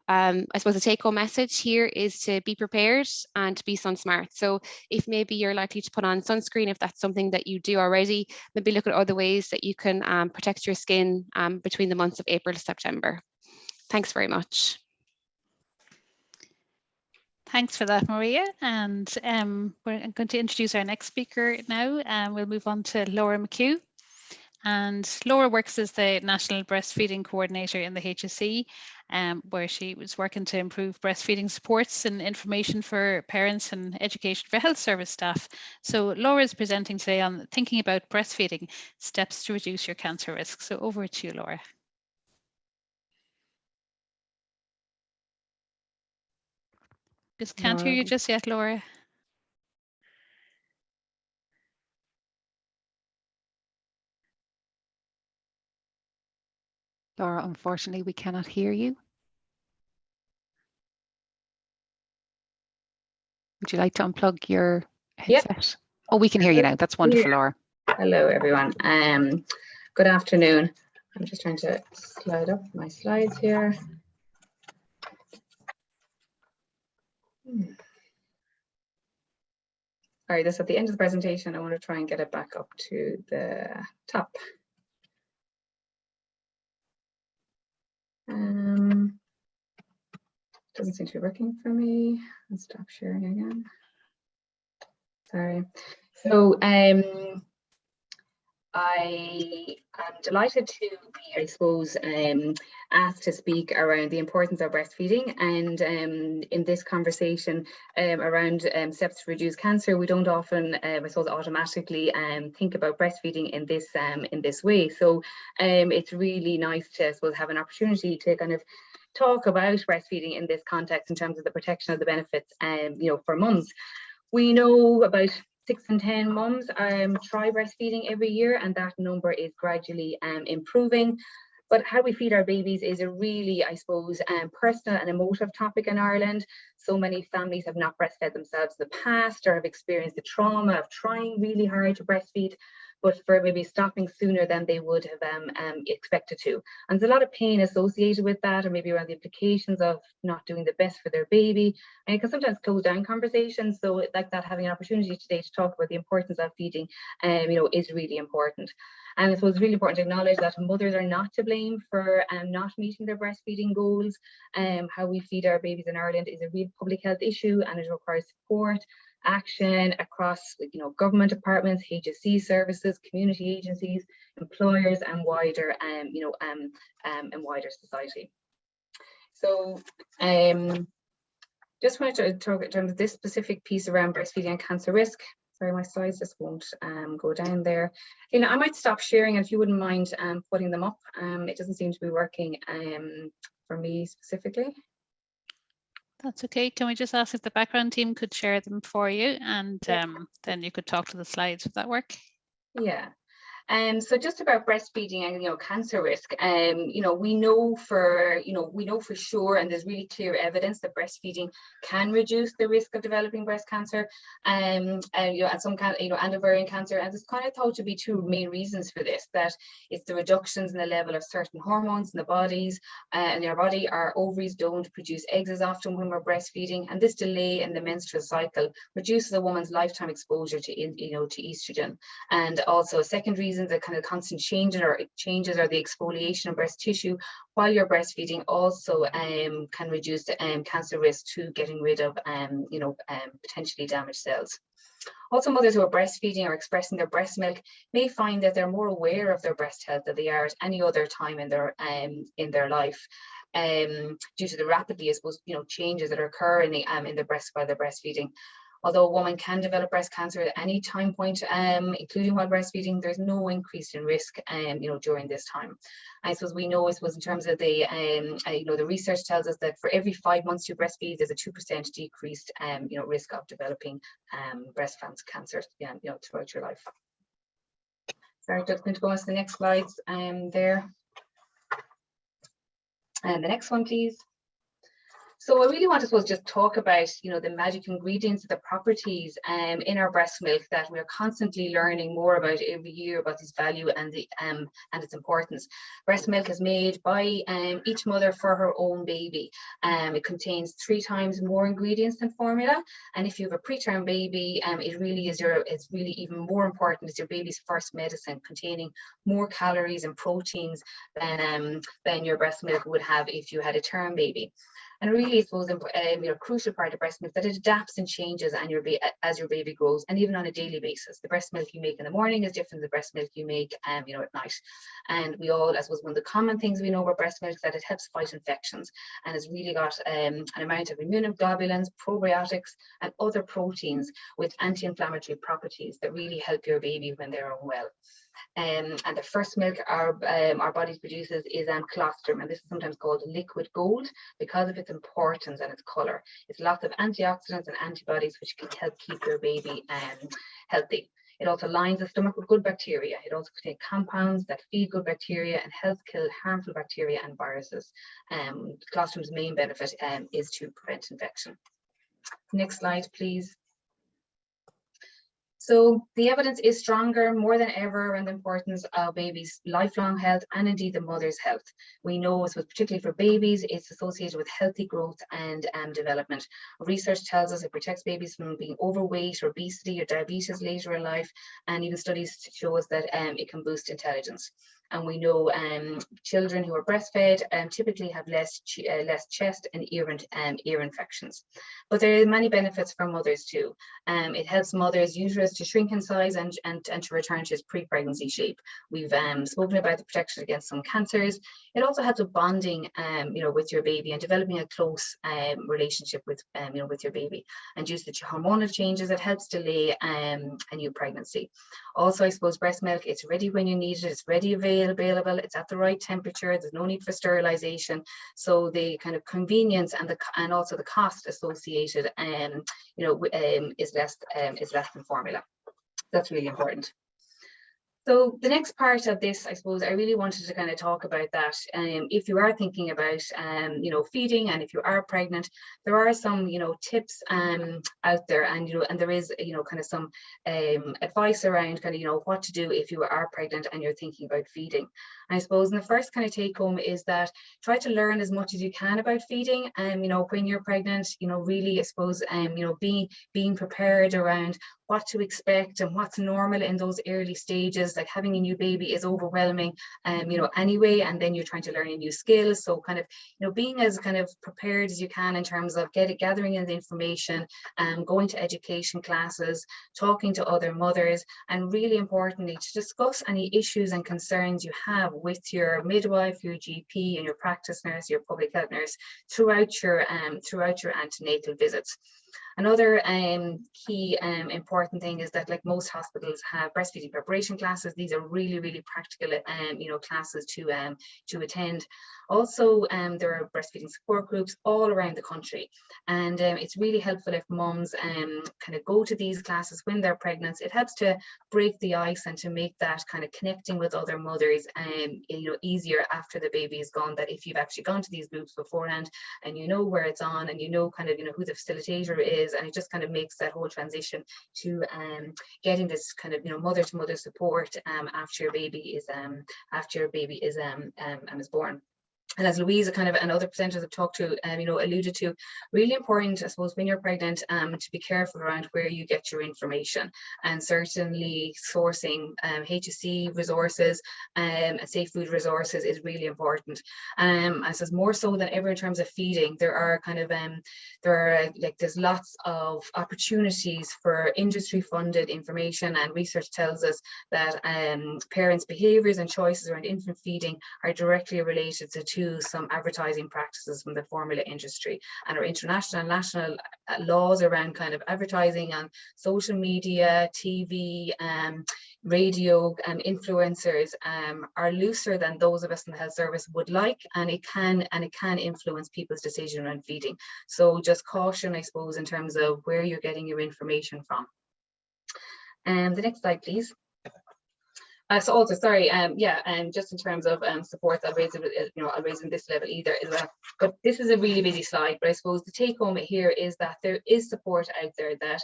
I suppose the take-home message here is to be prepared and to be sun smart. So if maybe you're likely to put on sunscreen, if that's something that you do already, maybe look at other ways that you can protect your skin between the months of April to September. Thanks very much. Thanks for that, Maria. And we're going to introduce our next speaker now, and we'll move on to Laura McHugh. And Laura works as the National Breastfeeding Coordinator in the HSE, where she was working to improve breastfeeding supports and information for parents and education for health service staff. So Laura is presenting today on thinking about breastfeeding, steps to reduce your cancer risk. So over to you, Laura. Just can't hear you just yet, Laura. Laura, unfortunately, we cannot hear you. Would you like to unplug your headset? Yep. Oh, we can hear you now. That's wonderful, Laura. Hello, everyone. Good afternoon. I'm just trying to slide up my slides here. All right, this at the end of the presentation. I want to try and get it back up to the top. Doesn't seem to be working for me. Let's stop sharing again. Sorry. So I am delighted to be, I suppose, asked to speak around the importance of breastfeeding, and in this conversation around steps to reduce cancer, we don't often, I suppose, automatically think about breastfeeding in this way. So it's really nice to, I suppose, have an opportunity to kind of talk about breastfeeding in this context in terms of the protection of the benefits, you know, for mums. We know about 6 in 10 mums try breastfeeding every year, and that number is gradually improving. But how we feed our babies is a really, I suppose, personal and emotive topic in Ireland. So many families have not breastfed themselves in the past, or have experienced the trauma of trying really hard to breastfeed, but for maybe stopping sooner than they would have expected to. And there's a lot of pain associated with that, or maybe around the implications of not doing the best for their baby. And it can sometimes close down conversations. So like that, having an opportunity today to talk about the importance of feeding, you know, is really important. And I suppose it's really important to acknowledge that mothers are not to blame for not meeting their breastfeeding goals. How we feed our babies in Ireland is a real public health issue, and it requires support, action across, you know, government departments, HSE services, community agencies, employers, and wider, you know, and wider society. So, just wanted to talk in terms of this specific piece around breastfeeding and cancer risk. Sorry, my slides just won't go down there. You know, I might stop sharing, and if you wouldn't mind putting them up. It doesn't seem to be working for me specifically. That's okay. Can we just ask if the background team could share them for you, and then you could talk to the slides? Would that work? Yeah. So just about breastfeeding and, you know, cancer risk, you know, we know for sure, and there's really clear evidence that breastfeeding can reduce the risk of developing breast cancer, and you know, and some kind, you know, and ovarian cancer. And there's kind of thought to be two main reasons for this: that it's the reductions in the level of certain hormones in the bodies, in our body. Our ovaries don't produce eggs as often when we're breastfeeding, and this delay in the menstrual cycle reduces a woman's lifetime exposure to, you know, to estrogen. And also a second reason, the kind of constant changes or the exfoliation of breast tissue while you're breastfeeding also can reduce the cancer risk to getting rid of you know, potentially damaged cells. Also, mothers who are breastfeeding or expressing their breast milk may find that they're more aware of their breast health than they are at any other time in their life, due to the rapidly, I suppose, you know, changes that occur in the breast while they're breastfeeding. Although a woman can develop breast cancer at any time point, including while breastfeeding, there's no increase in risk, you know, during this time. I suppose we know, I suppose, in terms of the, you know, the research tells us that for every 5 months you breastfeed, there's a 2% decreased, you know, risk of developing breast cancer, you know, throughout your life. Sorry, just going to go on to the next slides there. And the next one, please. So I really want to just talk about, the magic ingredients, the properties in our breast milk that we're constantly learning more about every year about its value and its importance. Breast milk is made by each mother for her own baby. It contains 3 times more ingredients than formula, and if you have a preterm baby, it's really even more important. It's your baby's first medicine, containing more calories and proteins than your breast milk would have if you had a term baby. And really, I suppose, a crucial part of breast milk that it adapts and changes as your baby grows, and even on a daily basis. The breast milk you make in the morning is different than the breast milk you make, at night. And we all, I suppose, one of the common things we know about breast milk is that it helps fight infections, and it's really got an amount of immunoglobulins, probiotics, and other proteins with anti-inflammatory properties that really help your baby when they're unwell. And the first milk our body produces is colostrum, and this is sometimes called liquid gold because of its importance and its color. It's lots of antioxidants and antibodies which can help keep your baby healthy. It also lines the stomach with good bacteria. It also contains compounds that feed good bacteria and help kill harmful bacteria and viruses. Colostrum's main benefit is to prevent infection. Next slide, please. So the evidence is stronger more than ever around the importance of babies' lifelong health and indeed the mother's health. We know, particularly for babies, it's associated with healthy growth and development. Research tells us it protects babies from being overweight, or obesity, or diabetes later in life, and even studies show us that it can boost intelligence. And we know children who are breastfed typically have less chest and ear infections. But there are many benefits for mothers too. It helps mothers' uterus to shrink in size and to return to its pre-pregnancy shape. We've spoken about the protection against some cancers. It also helps with bonding, with your baby and developing a close relationship with your baby. And due to hormonal changes, it helps delay a new pregnancy. Also, I suppose breast milk, it's ready when you need it. It's ready available. It's at the right temperature. There's no need for sterilization. So the kind of convenience and also the cost associated, is less than formula. That's really important. So the next part of this, I suppose, I really wanted to kind of talk about that. If you are thinking about, feeding, and if you are pregnant, there are some, tips out there, and there is, kind of some advice around kind of, what to do if you are pregnant and you're thinking about feeding. I suppose, and the first kind of take home is that try to learn as much as you can about feeding. When you're pregnant, really, I suppose, being prepared around what to expect and what's normal in those early stages. Like having a new baby is overwhelming, anyway, and then you're trying to learn new skills. So kind of, being as kind of prepared as you can in terms of gathering in the information, going to education classes, talking to other mothers, and really importantly, to discuss any issues and concerns you have with your midwife, your GP, and your practice nurse, your public health nurse throughout your antenatal visits. Another key important thing is that, like most hospitals, have breastfeeding preparation classes. These are really, really practical, classes to attend. Also, there are breastfeeding support groups all around the country, and it's really helpful if moms kind of go to these classes when they're pregnant. It helps to break the ice and to make that kind of connecting with other mothers, easier after the baby is gone. That if you've actually gone to these groups beforehand and you know where it's on, and kind of who the facilitator is, and it just kind of makes that whole transition to getting this kind of mother to mother support after your baby is born. And as Louise kind of and other presenters have talked to, alluded to, really important, I suppose, when you're pregnant, to be careful around where you get your information, and certainly sourcing HSC resources and safe food resources is really important. I suppose more so than ever in terms of feeding, there are kind of there's lots of opportunities for industry funded information, and research tells us that parents' behaviours and choices around infant feeding are directly related to some advertising practices from the formula industry, and our international and national laws around kind of advertising on social media, TV, radio, influencers are looser than those of us in the health service would like, and it can influence people's decision around feeding. So just caution, I suppose, in terms of where you're getting your information from. The next slide, please. So also, sorry, just in terms of support, I'll raise it, I'll raise in this level either as well. But this is a really busy slide, but I suppose the take home here is that there is support out there that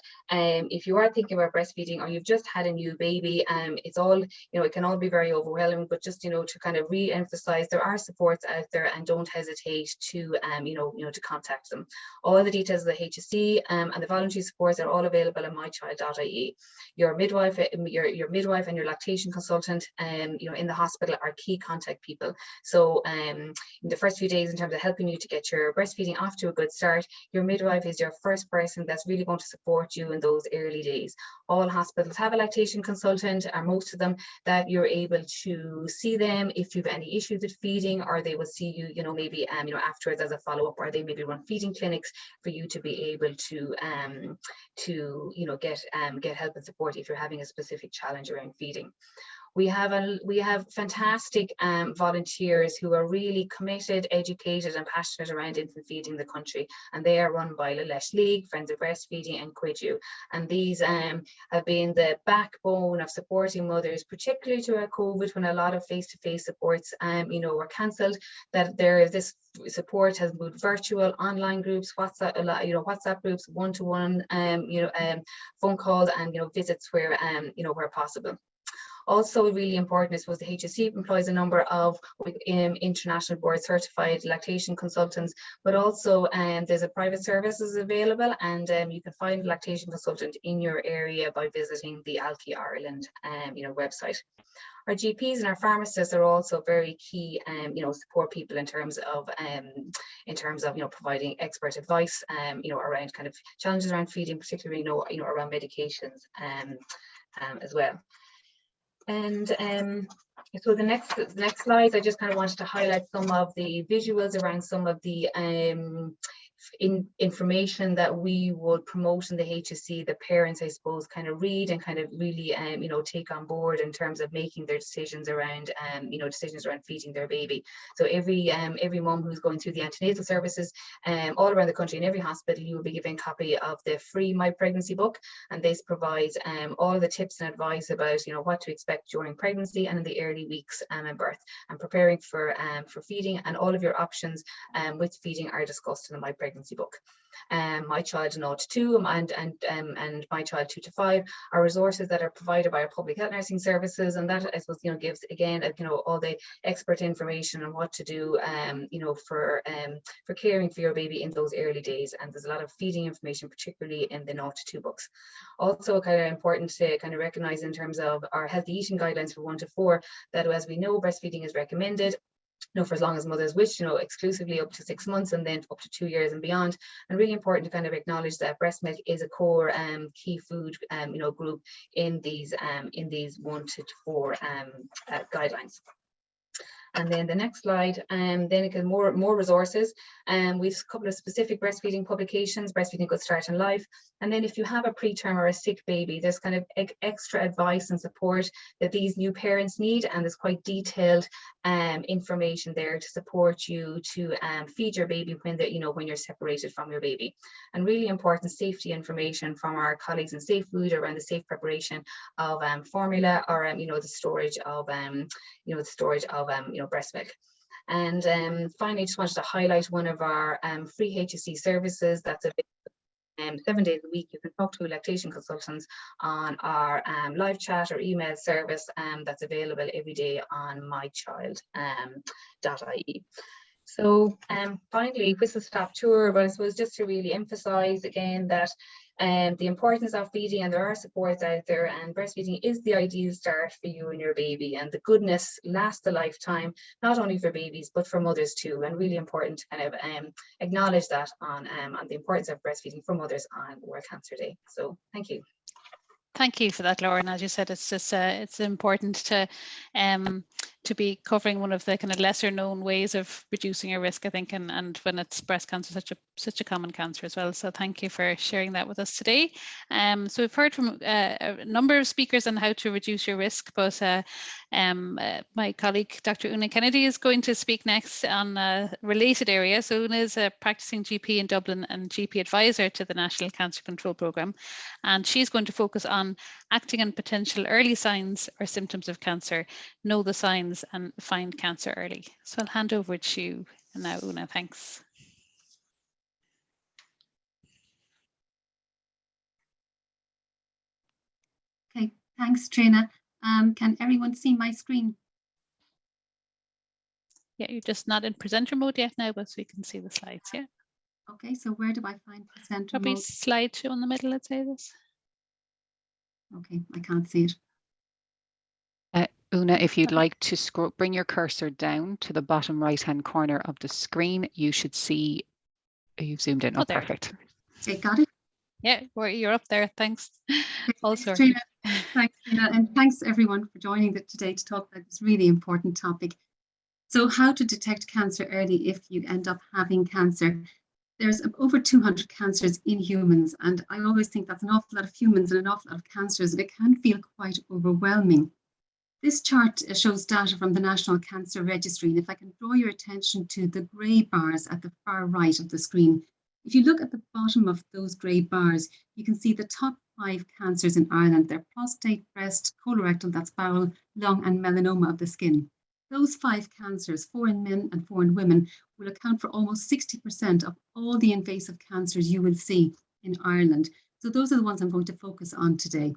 if you are thinking about breastfeeding or you've just had a new baby, it's all, it can all be very overwhelming, but just, to kind of re-emphasize there are supports out there, and don't hesitate to, to contact them. All the details of the HSE and the voluntary supports are all available on mychild.ie. Your midwife, your midwife and your lactation consultant, in the hospital are key contact people. So in the first few days, in terms of helping you to get your breastfeeding off to a good start, your midwife is your first person that's really going to support you in those early days. All hospitals have a lactation consultant, or most of them, that you're able to see them if you have any issues with feeding, or they will see you, maybe afterwards as a follow-up, or they maybe run feeding clinics for you to be able to get help and support if you're having a specific challenge around feeding. We have fantastic volunteers who are really committed, educated and passionate around infant feeding in the country, and they are run by Lelesh League, Friends of Breastfeeding and Quidju, and these have been the backbone of supporting mothers, particularly throughout COVID when a lot of face-to-face supports were cancelled. That this support has moved virtual, online groups, WhatsApp groups, one-to-one phone calls, and visits where where possible. Also really important, I suppose, the HSE employs a number of international board certified lactation consultants, but also there's a private services available, and you can find a lactation consultant in your area by visiting the Alki Ireland website. Our GPs and our pharmacists are also very key, support people in terms of providing expert advice, around kind of challenges around feeding, particularly around medications as well. And so the next slide, I just kind of wanted to highlight some of the visuals around some of the information that we would promote in the HSE, the parents, I suppose, kind of read and kind of really, take on board in terms of making their decisions around, decisions around feeding their baby. So every mum who's going through the antenatal services all around the country, in every hospital, you will be given a copy of the free My Pregnancy book, and this provides all the tips and advice about, what to expect during pregnancy and in the early weeks and birth, and preparing for feeding, and all of your options with feeding are discussed in the My Pregnancy book. My Child 0 to 2 and My Child 2 to 5 are resources that are provided by our public health nursing services, and that, I suppose, gives again all the expert information on what to do for caring for your baby in those early days. And there's a lot of feeding information, particularly in the 0 to 2 books. Also kind of important to kind of recognize in terms of our healthy eating guidelines for 1 to 4 that, as we know, breastfeeding is recommended for as long as mothers wish, exclusively up to 6 months, and then up to 2 years and beyond. And really important to kind of acknowledge that breast milk is a core key food group in these 1 to 4 guidelines. And then the next slide, then again, more resources. We've a couple of specific breastfeeding publications, Breastfeeding Good Start in Life. And then if you have a preterm or a sick baby, there's kind of extra advice and support that these new parents need. And there's quite detailed information there to support you to feed your baby when you're separated from your baby. And really important safety information from our colleagues in Safe Food around the safe preparation of formula, or the storage of breast milk. And finally, just wanted to highlight one of our free HSE services that's available 7 days a week. You can talk to lactation consultants on our live chat or email service that's available every day on mychild.ie. So finally, whistle stop tour, but I suppose just to really emphasize again that the importance of feeding, and there are supports out there, and breastfeeding is the ideal start for you and your baby, and the goodness lasts a lifetime, not only for babies but for mothers too. And really important to kind of acknowledge that on the importance of breastfeeding for mothers on World Cancer Day. So thank you. Thank you for that, Laura. And as you said, it's just it's important to be covering one of the kind of lesser known ways of reducing your risk, I think, and when it's breast cancer, such a such a common cancer as well. So thank you for sharing that with us today. So we've heard from a number of speakers on how to reduce your risk, but my colleague, Dr. Una Kennedy, is going to speak next on a related area. So Una is a practicing GP in Dublin and GP advisor to the National Cancer Control Programme. And she's going to focus on acting on potential early signs or symptoms of cancer, know the signs and find cancer early. So I'll hand over to you now, Una. Thanks. Okay, thanks, Trina. Can everyone see my screen? Yeah, you're just not in presenter mode yet now, but we can see the slides, yeah. Okay, so where do I find presenter Probably mode? slideshow in the middle, let's say this. Okay, I can't see it. Una, if you'd like to scroll, bring your cursor down to the bottom right-hand corner of the screen, you should see, you've zoomed in. Oh, there. perfect. Okay, got it? Yeah, you're up there. Thanks. Thanks, Trina. Thanks, Trina, and thanks everyone for joining today to talk about this really important topic. So how to detect cancer early if you end up having cancer. There's over 200 cancers in humans, and I always think that's an awful lot of humans and an awful lot of cancers, and it can feel quite overwhelming. This chart shows data from the National Cancer Registry, and if I can draw your attention to the grey bars at the far right of the screen, if you look at the bottom of those grey bars, you can see the top 5 cancers in Ireland. They're prostate, breast, colorectal, that's bowel, lung, and melanoma of the skin. Those 5 cancers, 4 in men and 4 in women, will account for almost 60% of all the invasive cancers you will see in Ireland. So those are the ones I'm going to focus on today.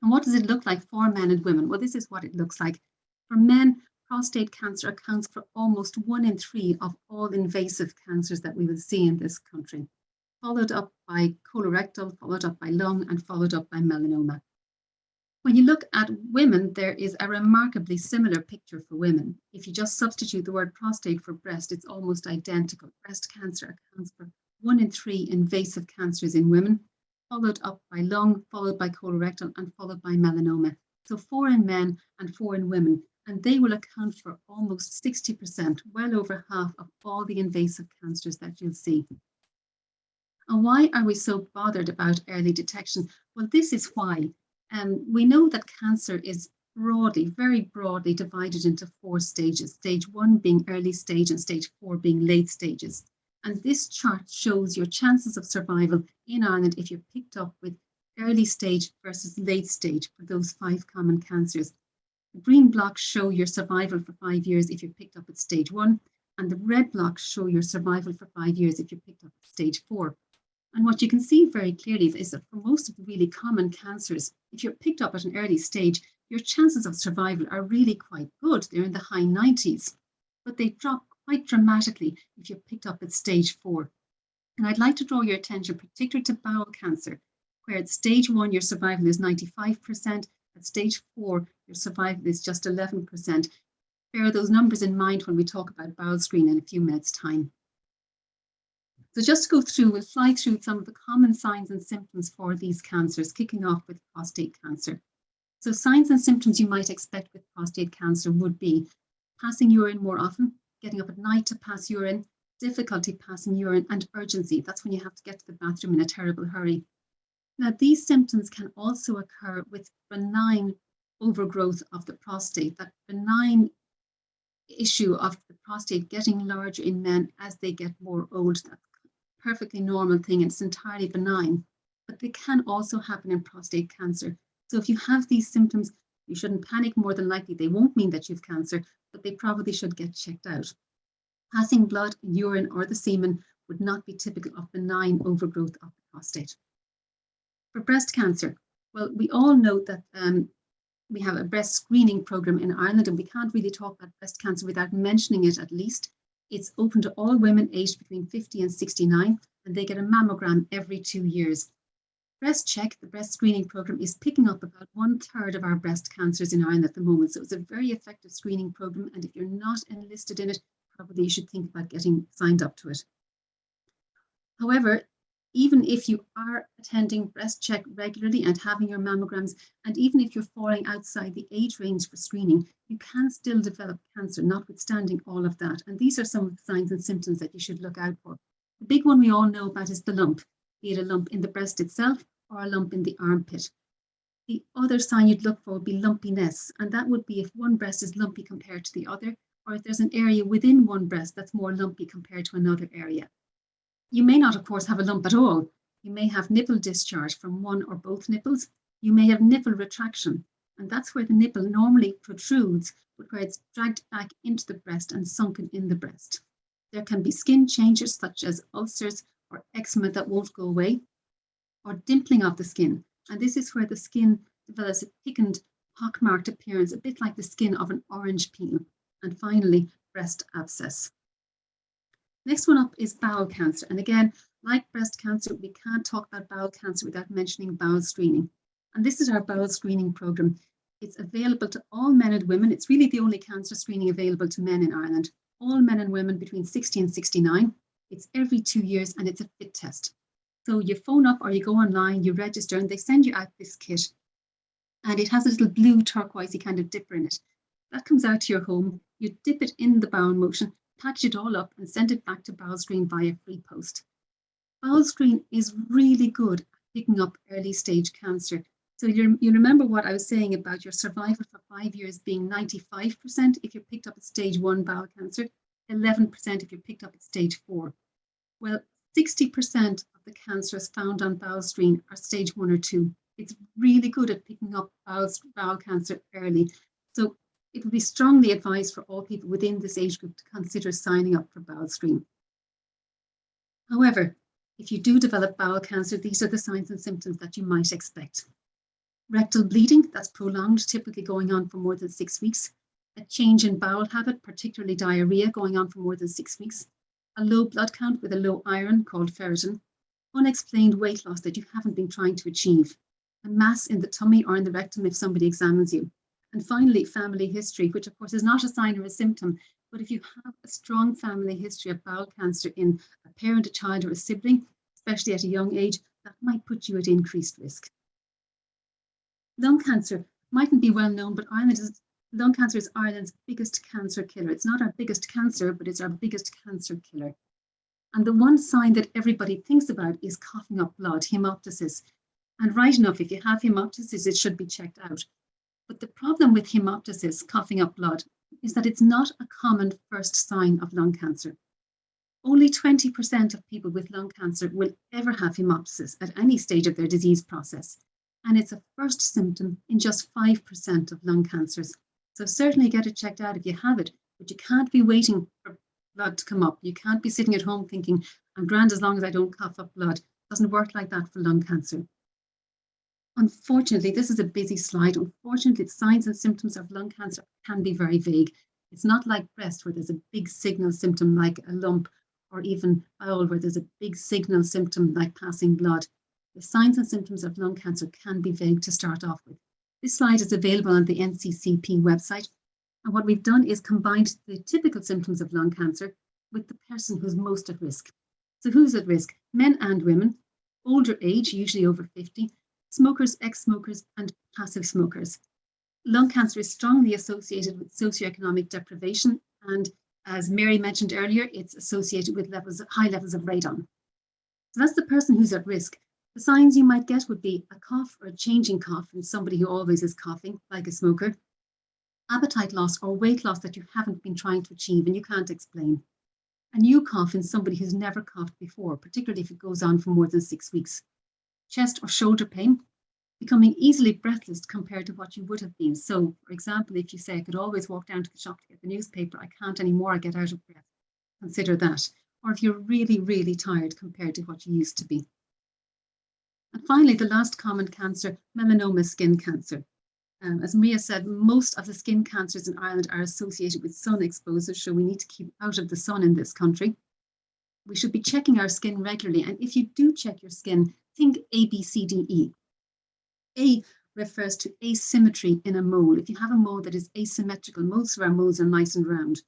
And what does it look like for men and women? Well, this is what it looks like. For men, prostate cancer accounts for almost 1 in 3 of all invasive cancers that we will see in this country, followed up by colorectal, followed up by lung, and followed up by melanoma. When you look at women, there is a remarkably similar picture for women. If you just substitute the word prostate for breast, it's almost identical. Breast cancer accounts for 1 in 3 invasive cancers in women, followed up by lung, followed by colorectal, and followed by melanoma. So 4 in men and 4 in women, and they will account for almost 60%, well over half of all the invasive cancers that you'll see. And why are we so bothered about early detection? Well, this is why. We know that cancer is very broadly divided into 4 stages, stage 1 being early stage and stage 4 being late stages. And this chart shows your chances of survival in Ireland if you're picked up with early stage versus late stage for those 5 common cancers. The green blocks show your survival for 5 years if you're picked up at stage 1, and the red blocks show your survival for 5 years if you're picked up at stage 4. And what you can see very clearly is that for most of the really common cancers, if you're picked up at an early stage, your chances of survival are really quite good. They're in the high 90s, but they drop quite dramatically if you're picked up at stage 4. And I'd like to draw your attention particularly to bowel cancer, where at stage 1, your survival is 95%. At stage 4, your survival is just 11%. Bear those numbers in mind when we talk about bowel screen in a few minutes' time. So just to go through, we'll fly through some of the common signs and symptoms for these cancers, kicking off with prostate cancer. So signs and symptoms you might expect with prostate cancer would be passing urine more often, getting up at night to pass urine, difficulty passing urine, and urgency. That's when you have to get to the bathroom in a terrible hurry. Now, these symptoms can also occur with benign overgrowth of the prostate, that benign issue of the prostate getting larger in men as they get more old. That's a perfectly normal thing. It's entirely benign, but they can also happen in prostate cancer. So if you have these symptoms, you shouldn't panic. More than likely, they won't mean that you've cancer, but they probably should get checked out. Passing blood, urine, or the semen would not be typical of benign overgrowth of the prostate. For breast cancer, well, we all know that we have a breast screening program in Ireland, and we can't really talk about breast cancer without mentioning it at least. It's open to all women aged between 50 and 69, and they get a mammogram every 2 years. Breast Check, the breast screening program, is picking up about 1/3 of our breast cancers in Ireland at the moment. So it's a very effective screening program, and if you're not enlisted in it, probably you should think about getting signed up to it. However, even if you are attending Breast Check regularly and having your mammograms, and even if you're falling outside the age range for screening, you can still develop cancer, notwithstanding all of that. And these are some of the signs and symptoms that you should look out for. The big one we all know about is the lump, be it a lump in the breast itself or a lump in the armpit. The other sign you'd look for would be lumpiness, and that would be if one breast is lumpy compared to the other, or if there's an area within one breast that's more lumpy compared to another area. You may not, of course, have a lump at all. You may have nipple discharge from one or both nipples. You may have nipple retraction, and that's where the nipple normally protrudes, but where it's dragged back into the breast and sunken in the breast. There can be skin changes such as ulcers or eczema that won't go away, or dimpling of the skin. And this is where the skin develops a thickened, pockmarked appearance, a bit like the skin of an orange peel. And finally, breast abscess. Next one up is bowel cancer. And again, like breast cancer, we can't talk about bowel cancer without mentioning bowel screening. And this is our bowel screening program. It's available to all men and women. It's really the only cancer screening available to men in Ireland. All men and women between 60 and 69. It's every 2 years and it's a fit test. So you phone up or you go online, you register, and they send you out this kit. And it has a little blue turquoisey kind of dipper in it. That comes out to your home. You dip it in the bowel motion, package it all up and send it back to Bowel Screen via free post. Bowel Screen is really good at picking up early stage cancer. So you remember what I was saying about your survival for 5 years being 95% if you picked up at stage 1 bowel cancer, 11% if you picked up at stage 4. Well, 60% of the cancers found on Bowel Screen are stage 1 or 2. It's really good at picking up bowel cancer early. So it would be strongly advised for all people within this age group to consider signing up for Bowel Screen. However, if you do develop bowel cancer, these are the signs and symptoms that you might expect. Rectal bleeding, that's prolonged, typically going on for more than 6 weeks. A change in bowel habit, particularly diarrhea, going on for more than 6 weeks. A low blood count with a low iron called ferritin. Unexplained weight loss that you haven't been trying to achieve. A mass in the tummy or in the rectum if somebody examines you. And finally, family history, which of course is not a sign or a symptom, but if you have a strong family history of bowel cancer in a parent, a child, or a sibling, especially at a young age, that might put you at increased risk. Lung cancer mightn't be well known, but lung cancer is Ireland's biggest cancer killer. It's not our biggest cancer, but it's our biggest cancer killer. And the one sign that everybody thinks about is coughing up blood, hemoptysis. And right enough, if you have hemoptysis, it should be checked out. But the problem with hemoptysis, coughing up blood, is that it's not a common first sign of lung cancer. Only 20% of people with lung cancer will ever have hemoptysis at any stage of their disease process. And it's a first symptom in just 5% of lung cancers. So certainly get it checked out if you have it, but you can't be waiting for blood to come up. You can't be sitting at home thinking, I'm grand as long as I don't cough up blood. It doesn't work like that for lung cancer. Unfortunately, this is a busy slide. Unfortunately, the signs and symptoms of lung cancer can be very vague. It's not like breast where there's a big signal symptom like a lump, or even bowel where there's a big signal symptom like passing blood. The signs and symptoms of lung cancer can be vague to start off with. This slide is available on the NCCP website. And what we've done is combined the typical symptoms of lung cancer with the person who's most at risk. So who's at risk? Men and women, older age, usually over 50, smokers, ex-smokers, and passive smokers. Lung cancer is strongly associated with socioeconomic deprivation, and as Mary mentioned earlier, it's associated with high levels of radon. So that's the person who's at risk. The signs you might get would be a cough or a changing cough in somebody who always is coughing, like a smoker, appetite loss or weight loss that you haven't been trying to achieve and you can't explain, a new cough in somebody who's never coughed before, particularly if it goes on for more than 6 weeks, chest or shoulder pain, becoming easily breathless compared to what you would have been. So, for example, if you say, I could always walk down to the shop to get the newspaper, I can't anymore, I get out of breath, consider that. Or if you're really, really tired compared to what you used to be. And finally, the last common cancer, melanoma skin cancer. As Maria said, most of the skin cancers in Ireland are associated with sun exposure, so we need to keep out of the sun in this country. We should be checking our skin regularly, and if you do check your skin, think A, B, C, D, E. A refers to asymmetry in a mole. If you have a mole that is asymmetrical, most of our moles are nice and round.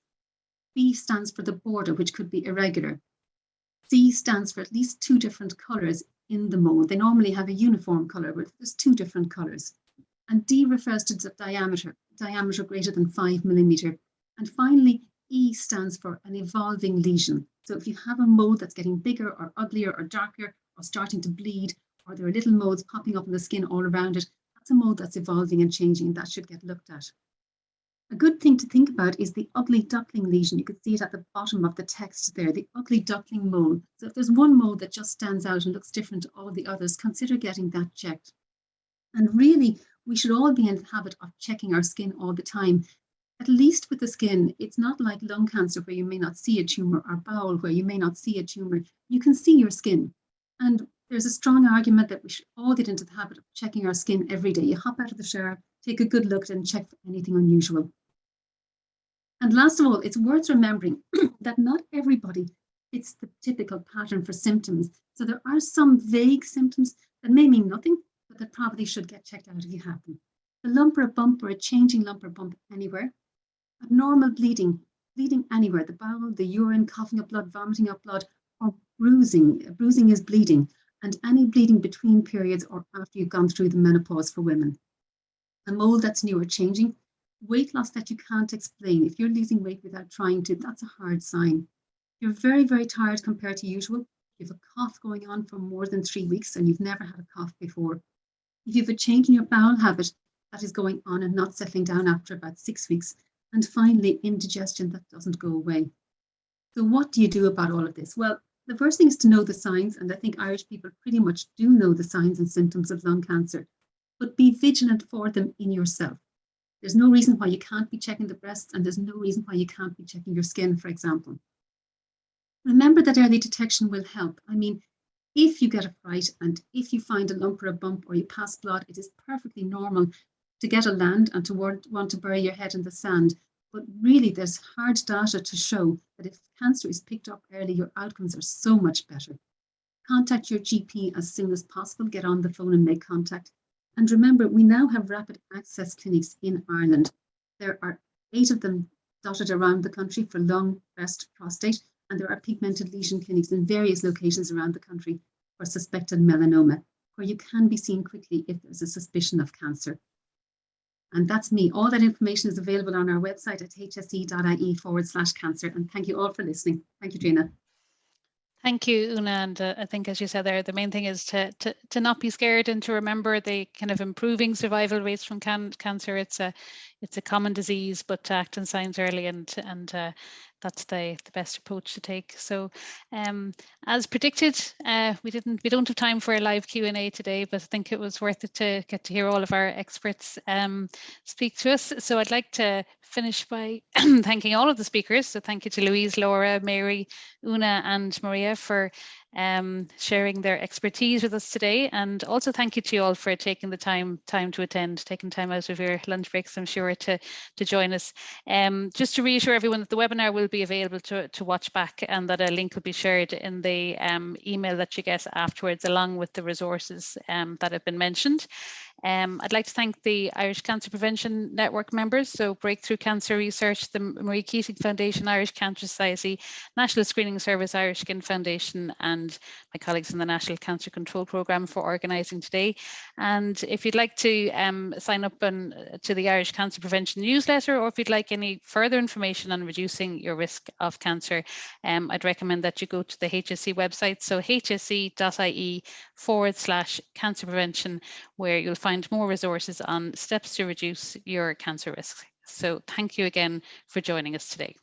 B stands for the border, which could be irregular. C stands for at least 2 different colours in the mole. They normally have a uniform colour, but there's 2 different colours. And D refers to the diameter greater than 5 millimetre. And finally, E stands for an evolving lesion. So if you have a mole that's getting bigger or uglier or darker or starting to bleed, or there are little moles popping up in the skin all around it, that's a mole that's evolving and changing, and that should get looked at. A good thing to think about is the ugly duckling lesion. You can see it at the bottom of the text there, the ugly duckling mole. So if there's one mole that just stands out and looks different to all the others, consider getting that checked. And really, we should all be in the habit of checking our skin all the time. At least with the skin, it's not like lung cancer where you may not see a tumor, or bowel where you may not see a tumor. You can see your skin. And there's a strong argument that we should all get into the habit of checking our skin every day. You hop out of the shower, take a good look and check for anything unusual. And last of all, it's worth remembering that not everybody fits the typical pattern for symptoms. So there are some vague symptoms that may mean nothing, but that probably should get checked out if you have them. The lump or a bump or a changing lump or bump anywhere. Abnormal bleeding, bleeding anywhere, the bowel, the urine, coughing up blood, vomiting up blood, or bruising. Bruising is bleeding, and any bleeding between periods or after you've gone through the menopause for women. A mole that's new or changing. Weight loss that you can't explain. If you're losing weight without trying to, that's a hard sign. You're very, very tired compared to usual. You have a cough going on for more than 3 weeks and you've never had a cough before. If you have a change in your bowel habit that is going on and not settling down after about 6 weeks. And finally, indigestion that doesn't go away. So what do you do about all of this? Well, the first thing is to know the signs, and I think Irish people pretty much do know the signs and symptoms of lung cancer, but be vigilant for them in yourself. There's no reason why you can't be checking the breasts, and there's no reason why you can't be checking your skin, for example. Remember that early detection will help. I mean, if you get a fright and if you find a lump or a bump or you pass blood, it is perfectly normal to get alarmed and to want to bury your head in the sand. But really, there's hard data to show that if cancer is picked up early, your outcomes are so much better. Contact your GP as soon as possible. Get on the phone and make contact. And remember, we now have rapid access clinics in Ireland. There are 8 of them dotted around the country for lung, breast, prostate, and there are pigmented lesion clinics in various locations around the country for suspected melanoma, where you can be seen quickly if there's a suspicion of cancer. And that's me. All that information is available on our website at hse.ie/cancer. And thank you all for listening. Thank you, Trina. Thank you, Una. And I think, as you said there, the main thing is to not be scared and to remember the kind of improving survival rates from cancer. It's a common disease, but to act on signs early, and that's the best approach to take. So, as predicted, we don't have time for a live Q&A today, but I think it was worth it to get to hear all of our experts speak to us. So I'd like to finish by thanking all of the speakers. So thank you to Louise, Laura, Mary, Una and Maria for sharing their expertise with us today, and also thank you to you all for taking the time to attend, taking time out of your lunch breaks, I'm sure, to join us. Just to reassure everyone that the webinar will be available to watch back, and that a link will be shared in the email that you get afterwards, along with the resources that have been mentioned. I'd like to thank the Irish Cancer Prevention Network members, so Breakthrough Cancer Research, the Marie Keating Foundation, Irish Cancer Society, National Screening Service, Irish Skin Foundation, and my colleagues in the National Cancer Control Programme for organising today. And if you'd like to sign up to the Irish Cancer Prevention newsletter, or if you'd like any further information on reducing your risk of cancer, I'd recommend that you go to the HSE website, so hse.ie/cancer prevention, where you'll find more resources on steps to reduce your cancer risk. So thank you again for joining us today.